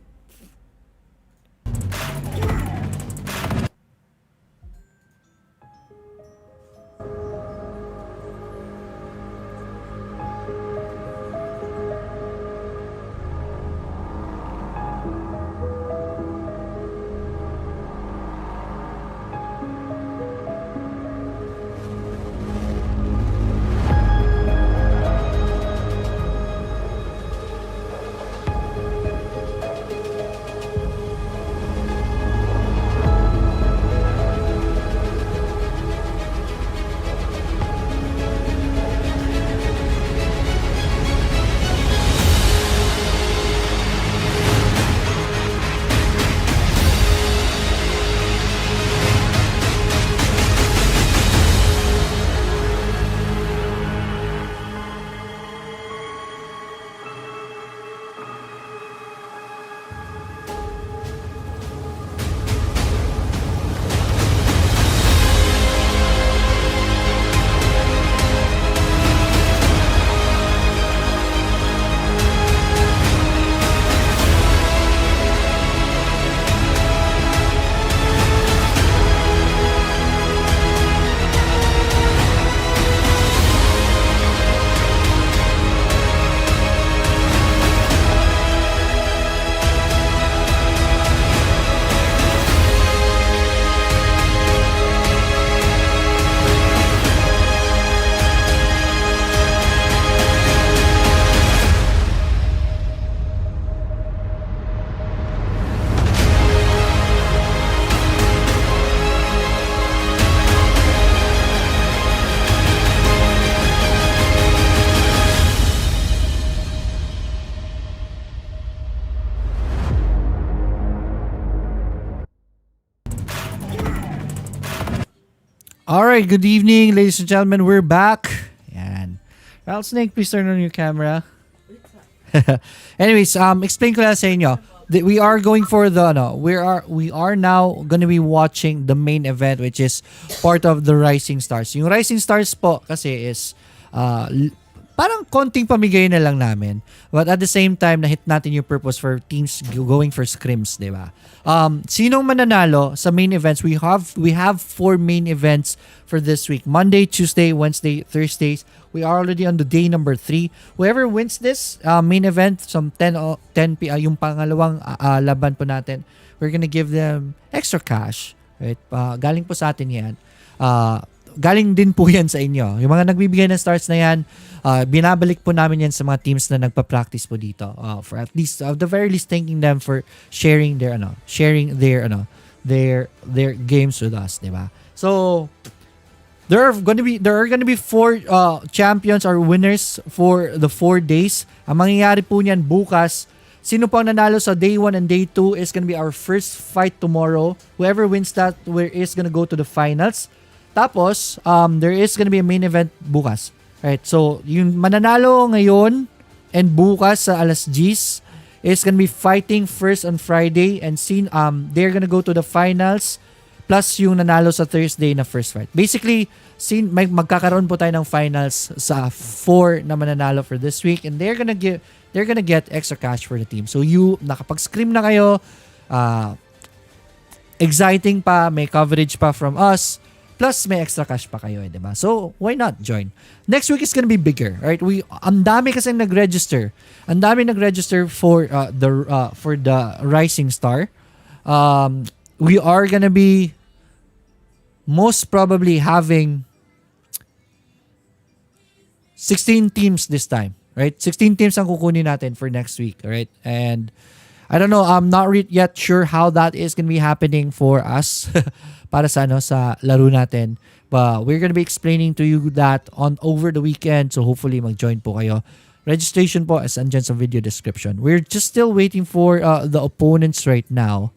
All right, good evening, ladies and gentlemen. We're back. Yan. Rattlesnake, please turn on your camera. Anyways, explain ko lang sa inyo. We are going for the we are now going to be watching the main event, which is part of the Rising Stars. Yung Rising Stars po kasi is parang konting pamigay na lang namin. But at the same time, na-hit natin yung purpose for teams going for scrims, di ba? Sinong mananalo sa main events? We have 4 main events for this week. Monday, Tuesday, Wednesday, Thursdays. We are already on the day number 3. Whoever wins this main event, some 10 p.m. Yung pangalawang laban po natin, we're gonna give them extra cash. Right? Galing po sa atin yan. Galing din po yan sa inyo. Yung mga nagbibigay ng stars na yan, binabalik po namin yan sa mga teams na nagpa-practice po dito. For at least, the very least, thanking them for sharing their games with us, di ba? So, there are gonna be 4 champions or winners for the 4 days. Ang mangyayari po niyan bukas, sino po ang nanalo sa day 1 and day 2 is gonna be our first fight tomorrow. Whoever wins that is gonna go to the finals. Tapos, there is gonna be a main event bukas. Right? So, yung mananalo ngayon and bukas sa alas 10 is gonna be fighting first on Friday and they're gonna go to the finals plus yung nanalo sa Thursday na first fight. Basically, magkakaroon po tayo ng finals sa 4 na mananalo for this week and they're gonna get extra cash for the team. So, nakapag-scrim na kayo, exciting pa, may coverage pa from us, plus may extra cash pa kayo, di ba? So, why not join? Next week is gonna be bigger, right? Ang dami kasi nag-register. Ang dami nag-register for the Rising Star. We are gonna be most probably having 16 teams this time, right? 16 teams ang kukunin natin for next week, right? And I don't know, I'm not yet sure how that is gonna be happening for us para sa laro natin. But we're gonna be explaining to you that over the weekend, so hopefully mag-join po kayo. Registration po is andyan sa video description. We're just still waiting for the opponents right now.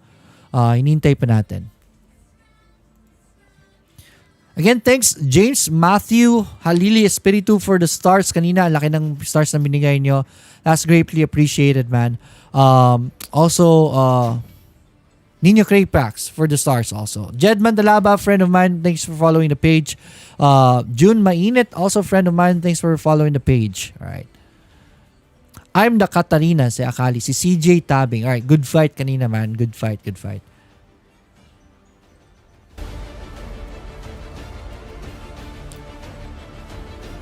Hinintay pa natin. Again, thanks James, Matthew, Halili, Espiritu for the stars kanina. Laki ng stars na binigay nyo. That's greatly appreciated, man. Also, Nino Craypax for the stars also. Jed Mandalaba, friend of mine, thanks for following the page. June Mainit, also friend of mine, thanks for following the page. Alright. I'm the Katarina, si Akali. Si CJ Tabing. Alright, good fight kanina, man. Good fight.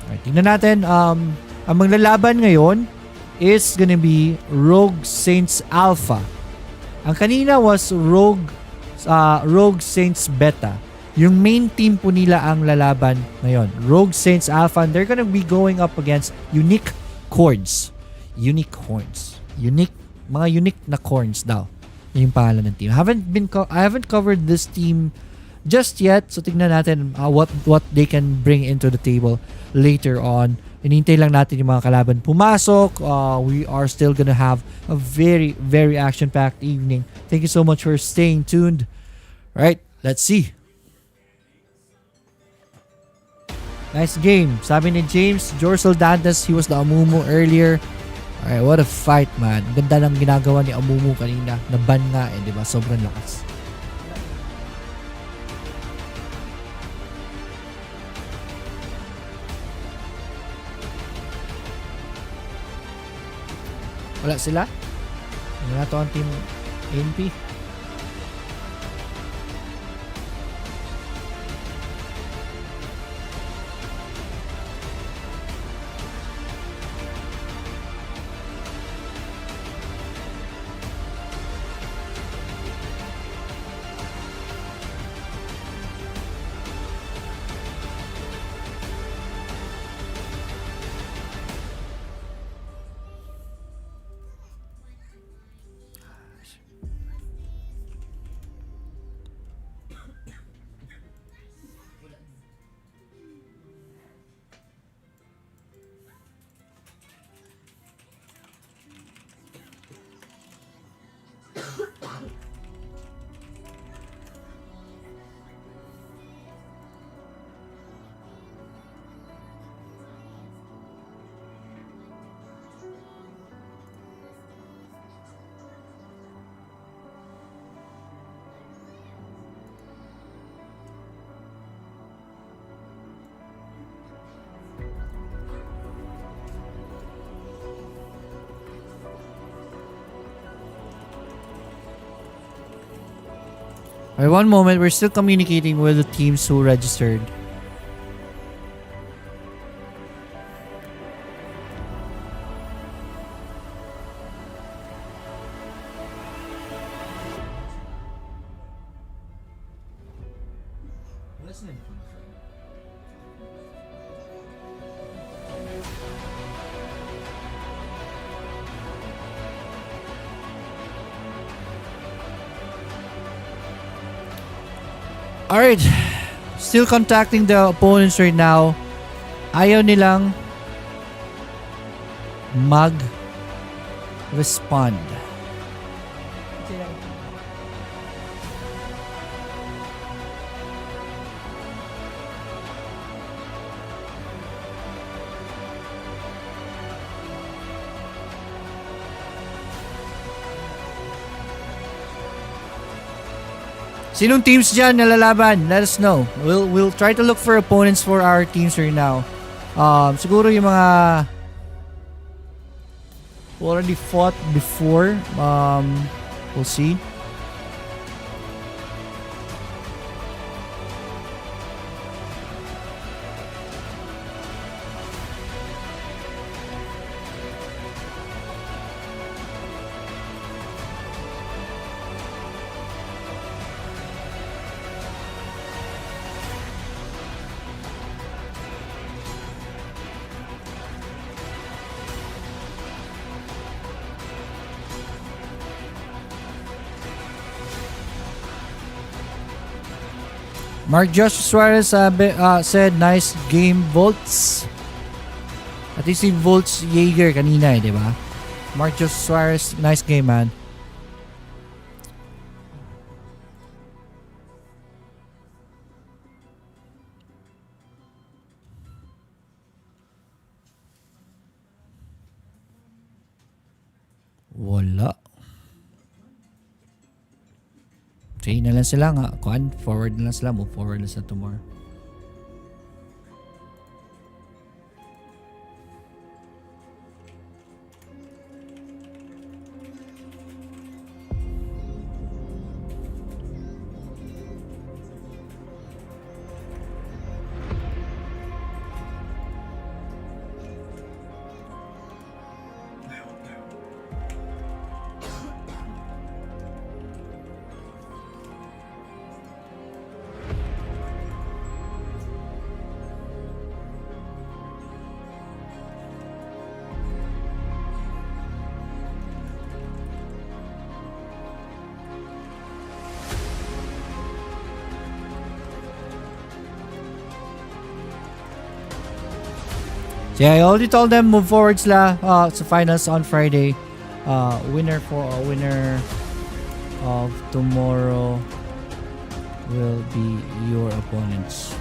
Alright, tingnan natin. Ang maglalaban ngayon is gonna be Rogue Saints Alpha. Ang kanina was Rogue Saints Beta. Yung main team po nila ang lalaban ngayon. Rogue Saints Alpha, and they're gonna be going up against Unique Chords. Mga unique na corns daw. Yun yung pangalan ng team. I haven't covered this team just yet. So tignan natin what they can bring into the table later on. Inintay lang natin yung mga kalaban pumasok. We are still gonna have a very, very action-packed evening. Thank you so much for staying tuned. Right, let's see. Nice game. Sabi ni James, Jorsel Dantes, he was the Amumu earlier. Alright, what a fight, man. Ganda ng ginagawa ni Amumu kanina. Naban nga di ba? Sobrang lakas. Wala sila? Wala to ang team ANP. Alright, one moment. We're still communicating with the teams who registered. Alright. Still contacting the opponents right now. Ayaw nilang mag-respond. Sinong teams dyan na lalaban? Let us know. We'll try to look for opponents for our teams right now. Siguro yung mga who already fought before. We'll see. Mark Josh Suarez said, nice game, Volts. At least si Volts Jaeger kanina di ba? Mark Josh Suarez, nice game, man. Wala. Say na lang sila nga. Forward na lang sila. Move forward na sa tomorrow. Yeah, I already told them move forward sila sa finals on Friday. Winner of tomorrow will be your opponents.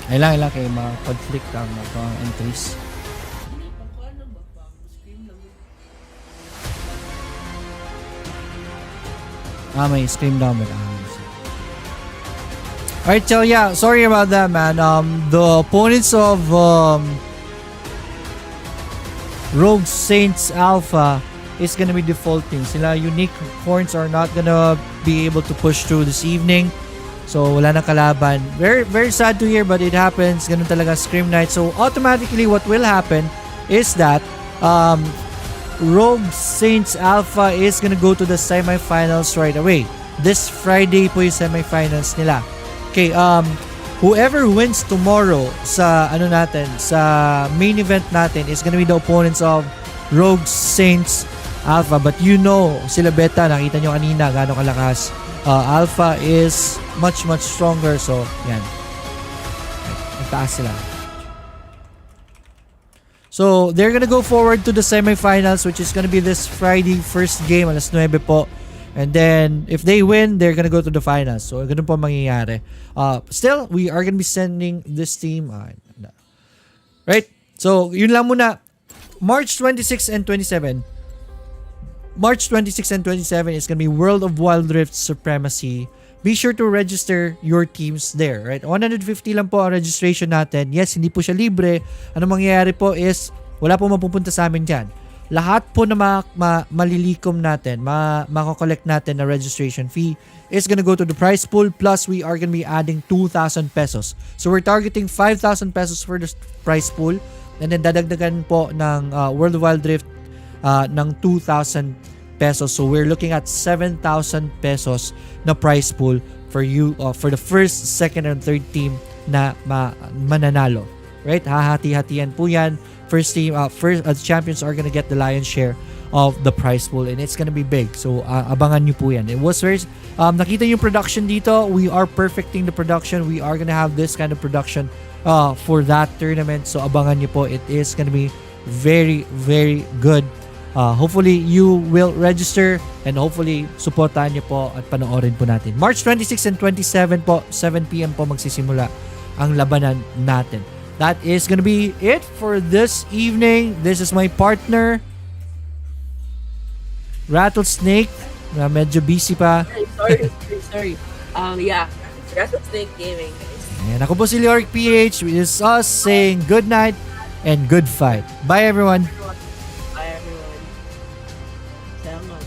Ilang kayo mga conflict ang mga entries. May scream down with Alright, so yeah, sorry about that, man. The opponents of Rogue Saints Alpha is gonna be defaulting. Sila unique horns are not gonna be able to push through this evening. So, wala nang kalaban. Very, very sad to hear, but it happens. Ganun talaga Scream Night. So, automatically, what will happen is that Rogue Saints Alpha is gonna go to the semifinals right away. This Friday po yung semifinals nila. Okay, whoever wins tomorrow sa sa main event natin is gonna be the opponents of Rogue Saints Alpha. But you know, sila beta, nakita nyo kanina gaano kalakas. Alpha is much stronger, so yan. Nagtaas sila. So, they're gonna go forward to the semifinals, which is gonna be this Friday, first game, alas 9 po. And then, if they win, they're gonna go to the finals. So, ganun po mangyayari. Still, we are gonna be sending this team. Right? So, yun lang muna. March 26 and 27. March 26 and 27 is gonna be World of Wild Rift Supremacy. Be sure to register your teams there, right? 150 lang po ang registration natin. Yes, hindi po siya libre. Ano mangyayari po is, wala po mapupunta sa amin dyan. Lahat po na malilikom natin, makakollect natin na registration fee is gonna go to the prize pool, plus we are gonna be adding 2,000 pesos. So we're targeting 5,000 pesos for the prize pool, and then dadagdagan po ng World of Wild Rift ng 2,000 pesos. So we're looking at 7,000 pesos na prize pool for you, for the first, second, and third team na mananalo. Right? Hahati-hatian po yan. First team, champions are gonna get the lion's share of the prize pool, and it's gonna be big. So abangan nyo po yan. It was very, nakita yung production dito. We are perfecting the production. We are gonna have this kind of production for that tournament. So abangan nyo po. It is gonna be very, very good. Hopefully you will register, and hopefully supportahan nyo po at panoorin po natin. March 26 and 27 po, 7 p.m. po magsisimula ang labanan natin. That is gonna be it for this evening. This is my partner, Rattlesnake, na medyo busy pa. Sorry. Yeah. Rattlesnake Gaming, guys. And ako po si Leoric PH, which is us saying good night and good fight. Bye everyone. Bye, everyone. Salamat.